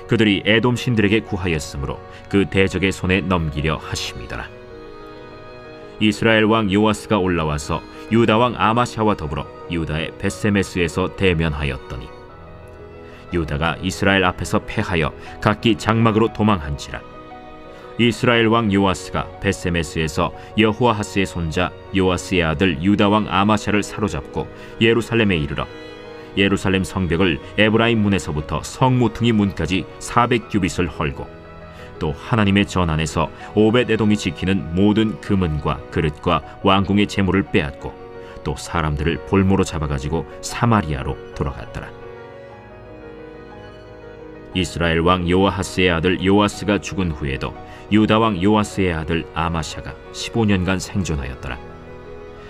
그들이 에돔 신들에게 구하였으므로 그 대적의 손에 넘기려 하심이더라. 이스라엘 왕 요아스가 올라와서 유다 왕 아마샤와 더불어 유다의 벳세메스에서 대면하였더니 유다가 이스라엘 앞에서 패하여 각기 장막으로 도망한지라. 이스라엘 왕 요아스가 벳세메스에서 여호아하스의 손자 요아스의 아들 유다 왕 아마샤를 사로잡고 예루살렘에 이르러 예루살렘 성벽을 에브라임 문에서부터 성 모퉁이 문까지 400규빗을 헐고 또 하나님의 전 안에서 오벳에돔이 지키는 모든 금은과 그릇과 왕궁의 재물을 빼앗고 또 사람들을 볼모로 잡아가지고 사마리아로 돌아갔더라. 이스라엘 왕 요아하스의 아들 요아스가 죽은 후에도 유다 왕 요아스의 아들 아마샤가 15년간 생존하였더라.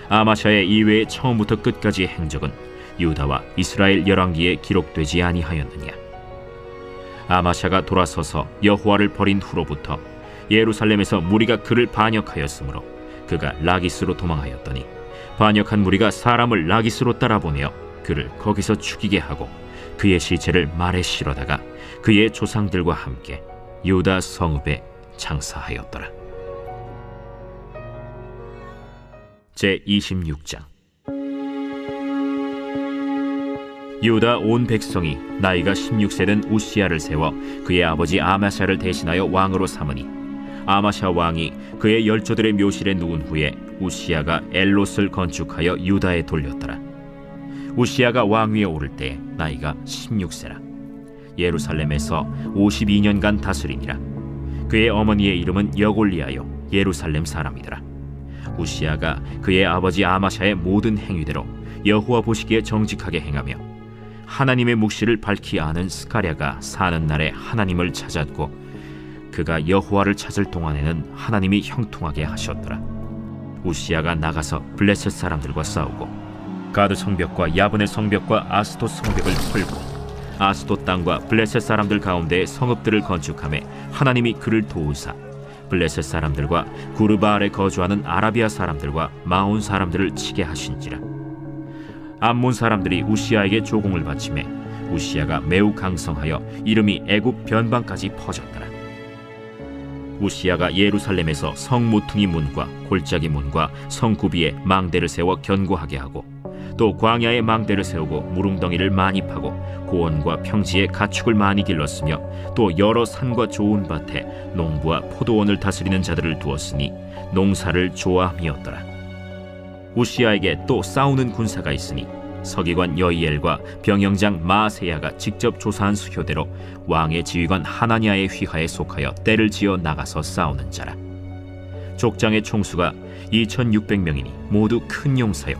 아마샤의 이외의 처음부터 끝까지의 행적은 유다와 이스라엘 열왕기에 기록되지 아니하였느냐. 아마샤가 돌아서서 여호와를 버린 후로부터 예루살렘에서 무리가 그를 반역하였으므로 그가 라기스로 도망하였더니 반역한 무리가 사람을 라기스로 따라보내어 그를 거기서 죽이게 하고 그의 시체를 말에 실어다가 그의 조상들과 함께 유다 성읍에 장사하였더라. 제26장. 유다 온 백성이 나이가 16세 된 우시야를 세워 그의 아버지 아마샤를 대신하여 왕으로 삼으니 아마샤 왕이 그의 열조들의 묘실에 누운 후에 우시야가 엘롯을 건축하여 유다에 돌렸더라. 우시야가 왕위에 오를 때 나이가 16세라. 예루살렘에서 52년간 다스리니라. 그의 어머니의 이름은 여골리하여 예루살렘 사람이더라. 우시야가 그의 아버지 아마샤의 모든 행위대로 여호와 보시기에 정직하게 행하며 하나님의 묵시를 밝히 아는 스가랴가 사는 날에 하나님을 찾았고 그가 여호와를 찾을 동안에는 하나님이 형통하게 하셨더라. 우시야가 나가서 블레셋 사람들과 싸우고 가드 성벽과 야브네 성벽과 아스돗 성벽을 털고 아스돗 땅과 블레셋 사람들 가운데 성읍들을 건축하며 하나님이 그를 도우사 블레셋 사람들과 구르바알에 거주하는 아라비아 사람들과 마온 사람들을 치게 하신지라. 암몬 사람들이 우시야에게 조공을 바치매 우시야가 매우 강성하여 이름이 애굽 변방까지 퍼졌더라. 우시야가 예루살렘에서 성 모퉁이 문과 골짜기 문과 성 구비에 망대를 세워 견고하게 하고 또 광야에 망대를 세우고 무릉덩이를 많이 파고 고원과 평지에 가축을 많이 길렀으며 또 여러 산과 좋은 밭에 농부와 포도원을 다스리는 자들을 두었으니 농사를 좋아함이었더라. 우시야에게 또 싸우는 군사가 있으니 서기관 여이엘과 병영장 마아세야가 직접 조사한 수효대로 왕의 지휘관 하나냐의 휘하에 속하여 떼를 지어 나가서 싸우는 자라. 족장의 총수가 2600명이니 모두 큰 용사요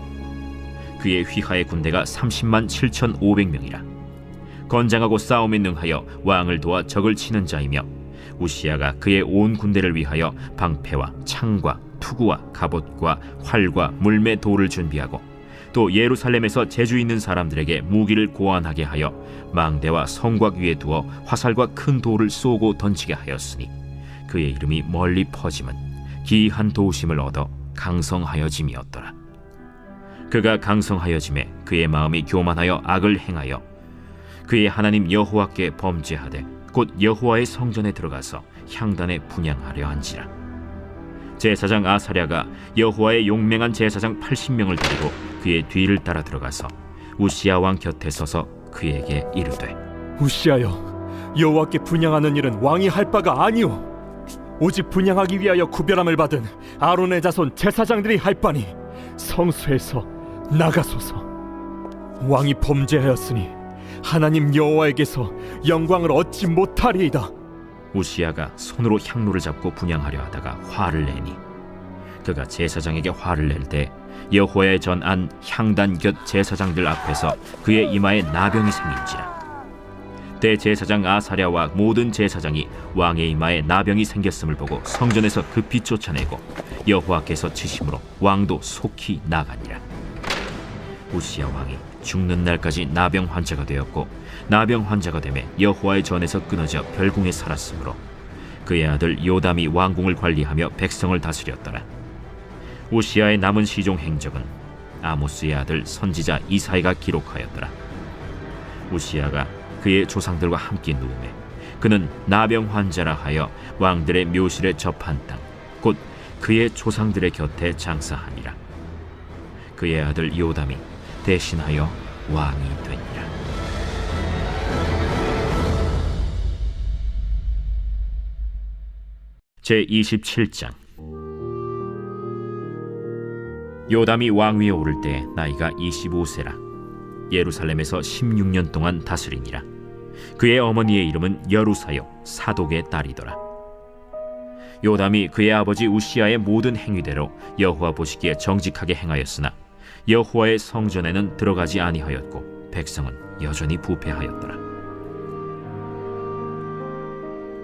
그의 휘하의 군대가 30만 7500명이라. 건장하고 싸움에 능하여 왕을 도와 적을 치는 자이며 우시야가 그의 온 군대를 위하여 방패와 창과 투구와 갑옷과 활과 물매 돌을 준비하고 또 예루살렘에서 재주 있는 사람들에게 무기를 고안하게 하여 망대와 성곽 위에 두어 화살과 큰 돌을 쏘고 던지게 하였으니 그의 이름이 멀리 퍼짐은 기이한 도우심을 얻어 강성하여짐이었더라. 그가 강성하여짐에 그의 마음이 교만하여 악을 행하여 그의 하나님 여호와께 범죄하되 곧 여호와의 성전에 들어가서 향단에 분향하려 한지라. 제사장 아사랴가 여호와의 용맹한 제사장 80명을 데리고 그의 뒤를 따라 들어가서 우시야 왕 곁에 서서 그에게 이르되 우시하여, 여호와께 분향하는 일은 왕이 할 바가 아니오. 오직 분향하기 위하여 구별함을 받은 아론의 자손 제사장들이 할 바니 성소에서 나가소서. 왕이 범죄하였으니 하나님 여호와에게서 영광을 얻지 못하리이다. 우시야가 손으로 향로를 잡고 분향하려 하다가 화를 내니 그가 제사장에게 화를 낼 때 여호와의 전안 향단 곁 제사장들 앞에서 그의 이마에 나병이 생긴지라. 대제사장 아사랴와 모든 제사장이 왕의 이마에 나병이 생겼음을 보고 성전에서 급히 쫓아내고 여호와께서 치심으로 왕도 속히 나가니라. 우시야 왕이 죽는 날까지 나병 환자가 되었고 나병 환자가 되매 여호와의 전에서 끊어져 별궁에 살았으므로 그의 아들 요담이 왕궁을 관리하며 백성을 다스렸더라. 우시야의 남은 시종 행적은 아모스의 아들 선지자 이사야가 기록하였더라. 우시야가 그의 조상들과 함께 누우매 그는 나병 환자라 하여 왕들의 묘실에 접한 땅 곧 그의 조상들의 곁에 장사하니라. 그의 아들 요담이 대신하여 왕이 되니라. 제27장. 요담이 왕위에 오를 때 나이가 25세라. 예루살렘에서 16년 동안 다스리니라. 그의 어머니의 이름은 여루사요 사독의 딸이더라. 요담이 그의 아버지 우시야의 모든 행위대로 여호와 보시기에 정직하게 행하였으나 여호와의 성전에는 들어가지 아니하였고 백성은 여전히 부패하였더라.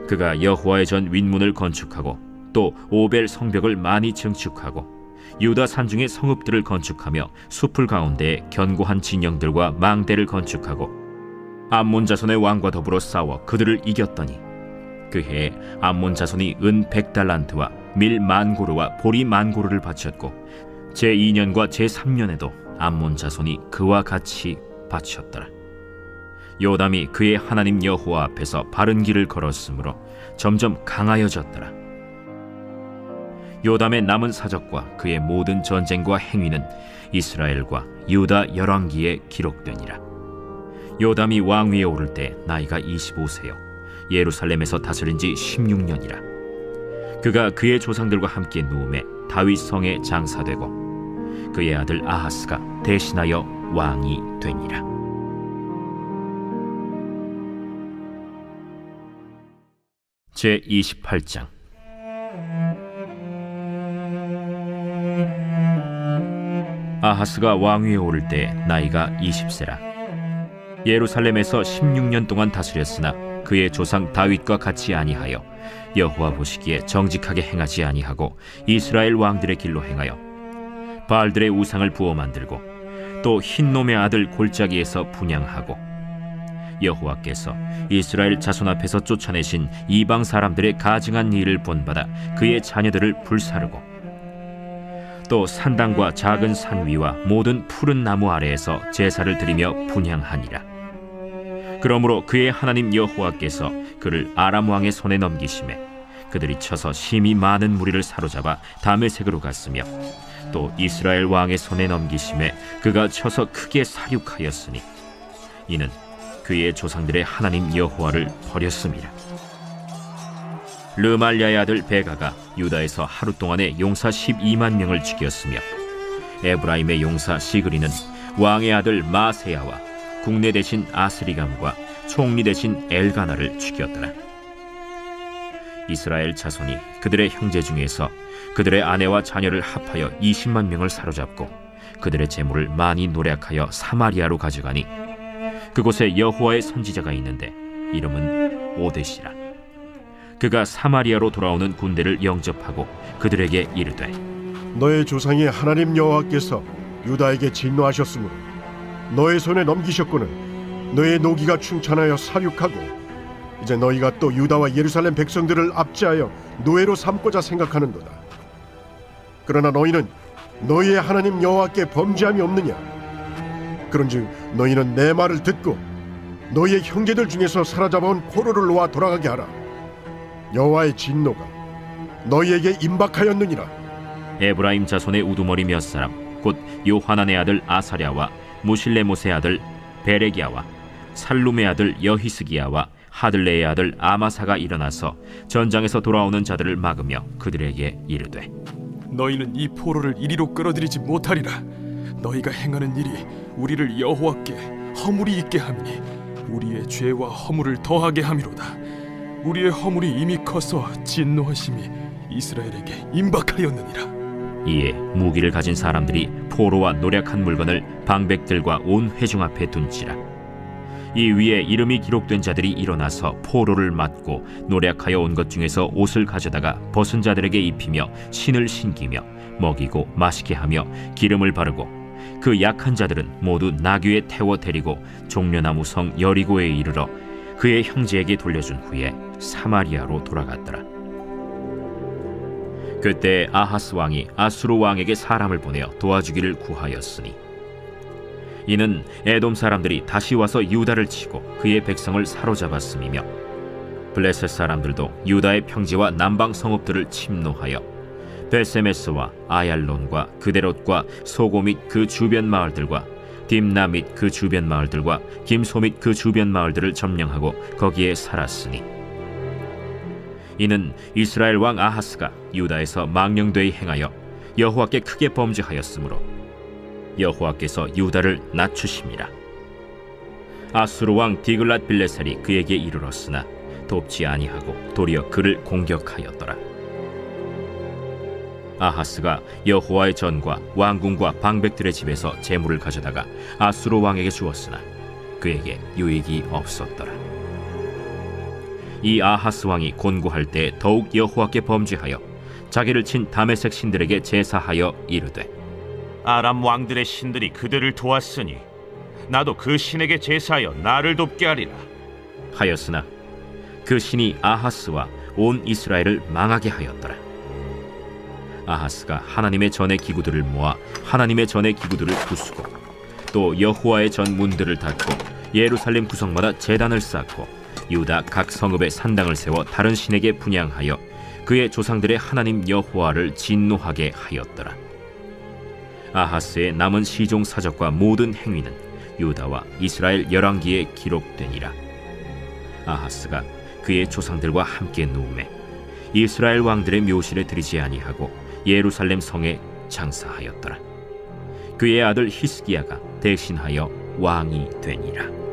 그가 여호와의 전 윗문을 건축하고 또 오벨 성벽을 많이 증축하고 유다 산중의 성읍들을 건축하며 숲을 가운데에 견고한 진영들과 망대를 건축하고 암몬 자손의 왕과 더불어 싸워 그들을 이겼더니 그 해에 암몬 자손이 은 100달란트와 밀 10,000고르와 보리 10,000고르를 바쳤고 제2년과 제3년에도 암몬 자손이 그와 같이 바쳤더라. 요담이 그의 하나님 여호와 앞에서 바른 길을 걸었으므로 점점 강하여졌더라. 요담의 남은 사적과 그의 모든 전쟁과 행위는 이스라엘과 유다 열왕기에 기록되니라. 요담이 왕위에 오를 때 나이가 25세요 예루살렘에서 다스린 지 16년이라. 그가 그의 조상들과 함께 누움에 다윗 성에 장사되고 그의 아들 아하스가 대신하여 왕이 되니라. 제 28장. 아하스가 왕위에 오를 때 나이가 20세라. 예루살렘에서 16년 동안 다스렸으나 그의 조상 다윗과 같이 아니하여 여호와 보시기에 정직하게 행하지 아니하고 이스라엘 왕들의 길로 행하여 바알들의 우상을 부어 만들고 또 흰놈의 아들 골짜기에서 분향하고 여호와께서 이스라엘 자손 앞에서 쫓아내신 이방 사람들의 가증한 일을 본받아 그의 자녀들을 불사르고 또 산당과 작은 산 위와 모든 푸른 나무 아래에서 제사를 드리며 분향하니라. 그러므로 그의 하나님 여호와께서 그를 아람 왕의 손에 넘기심에 그들이 쳐서 심히 많은 무리를 사로잡아 다메섹으로 갔으며 또 이스라엘 왕의 손에 넘기심에 그가 쳐서 크게 사륙하였으니 이는 그의 조상들의 하나님 여호와를 버렸음이라. 르말랴의 아들 베가가 유다에서 하루 동안에 용사 12만 명을 죽였으며 에브라임의 용사 시그리는 왕의 아들 마세야와 국내 대신 아스리감과 총리 대신 엘가나를 죽였더라. 이스라엘 자손이 그들의 형제 중에서 그들의 아내와 자녀를 합하여 20만 명을 사로잡고 그들의 재물을 많이 노략하여 사마리아로 가져가니 그곳에 여호와의 선지자가 있는데 이름은 오뎃이라. 그가 사마리아로 돌아오는 군대를 영접하고 그들에게 이르되 너의 조상의 하나님 여호와께서 유다에게 진노하셨으므로 너의 손에 넘기셨거늘 너의 노기가 충천하여 사륙하고 이제 너희가 또 유다와 예루살렘 백성들을 압제하여 노예로 삼고자 생각하는도다. 그러나 너희는 너희의 하나님 여호와께 범죄함이 없느냐? 그런즉 너희는 내 말을 듣고 너희의 형제들 중에서 사로잡아온 포로를 놓아 돌아가게 하라. 여호와의 진노가 너희에게 임박하였느니라. 에브라임 자손의 우두머리 몇 사람 곧 요하난의 아들 아사랴와 무실레못의 아들 베레기야와 살룸의 아들 여히스기야와 하들레의 아들 아마사가 일어나서 전장에서 돌아오는 자들을 막으며 그들에게 이르되 너희는 이 포로를 이리로 끌어들이지 못하리라. 너희가 행하는 일이 우리를 여호와께 허물이 있게 함이니 우리의 죄와 허물을 더하게 함이로다. 우리의 허물이 이미 커서 진노하심이 이스라엘에게 임박하였느니라. 이에 무기를 가진 사람들이 포로와 노략한 물건을 방백들과 온 회중 앞에 둔지라. 이 위에 이름이 기록된 자들이 일어나서 포로를 맞고 노략하여 온 것 중에서 옷을 가져다가 벗은 자들에게 입히며 신을 신기며 먹이고 마시게 하며 기름을 바르고 그 약한 자들은 모두 나귀에 태워 데리고 종려나무 성 여리고에 이르러 그의 형제에게 돌려준 후에 사마리아로 돌아갔더라. 그때 아하스 왕이 아수르 왕에게 사람을 보내어 도와주기를 구하였으니 이는 에돔 사람들이 다시 와서 유다를 치고 그의 백성을 사로잡았음이며 블레셋 사람들도 유다의 평지와 남방 성읍들을 침노하여 베세메스와 아얄론과 그데롯과 소고 및 그 주변 마을들과 딥나 및 그 주변 마을들과 김소 및 그 주변 마을들을 점령하고 거기에 살았으니 이는 이스라엘 왕 아하스가 유다에서 망령되이 행하여 여호와께 크게 범죄하였으므로 여호와께서 유다를 낮추심이라. 아수르 왕 디글랏 빌레셀이 그에게 이르렀으나 돕지 아니하고 도리어 그를 공격하였더라. 아하스가 여호와의 전과 왕궁과 방백들의 집에서 재물을 가져다가 아수르 왕에게 주었으나 그에게 유익이 없었더라. 이 아하스 왕이 곤고할 때 더욱 여호와께 범죄하여 자기를 친 다메섹 신들에게 제사하여 이르되 아람 왕들의 신들이 그들을 도왔으니 나도 그 신에게 제사하여 나를 돕게 하리라 하였으나 그 신이 아하스와 온 이스라엘을 망하게 하였더라. 아하스가 하나님의 전의 기구들을 모아 하나님의 전의 기구들을 부수고 또 여호와의 전 문들을 닫고 예루살렘 구석마다 제단을 쌓고 유다 각 성읍에 산당을 세워 다른 신에게 분향하여 그의 조상들의 하나님 여호와를 진노하게 하였더라. 아하스의 남은 시종 사적과 모든 행위는 유다와 이스라엘 열왕기에 기록되니라. 아하스가 그의 조상들과 함께 누우매 이스라엘 왕들의 묘실에 들이지 아니하고 예루살렘 성에 장사하였더라. 그의 아들 히스기야가 대신하여 왕이 되니라.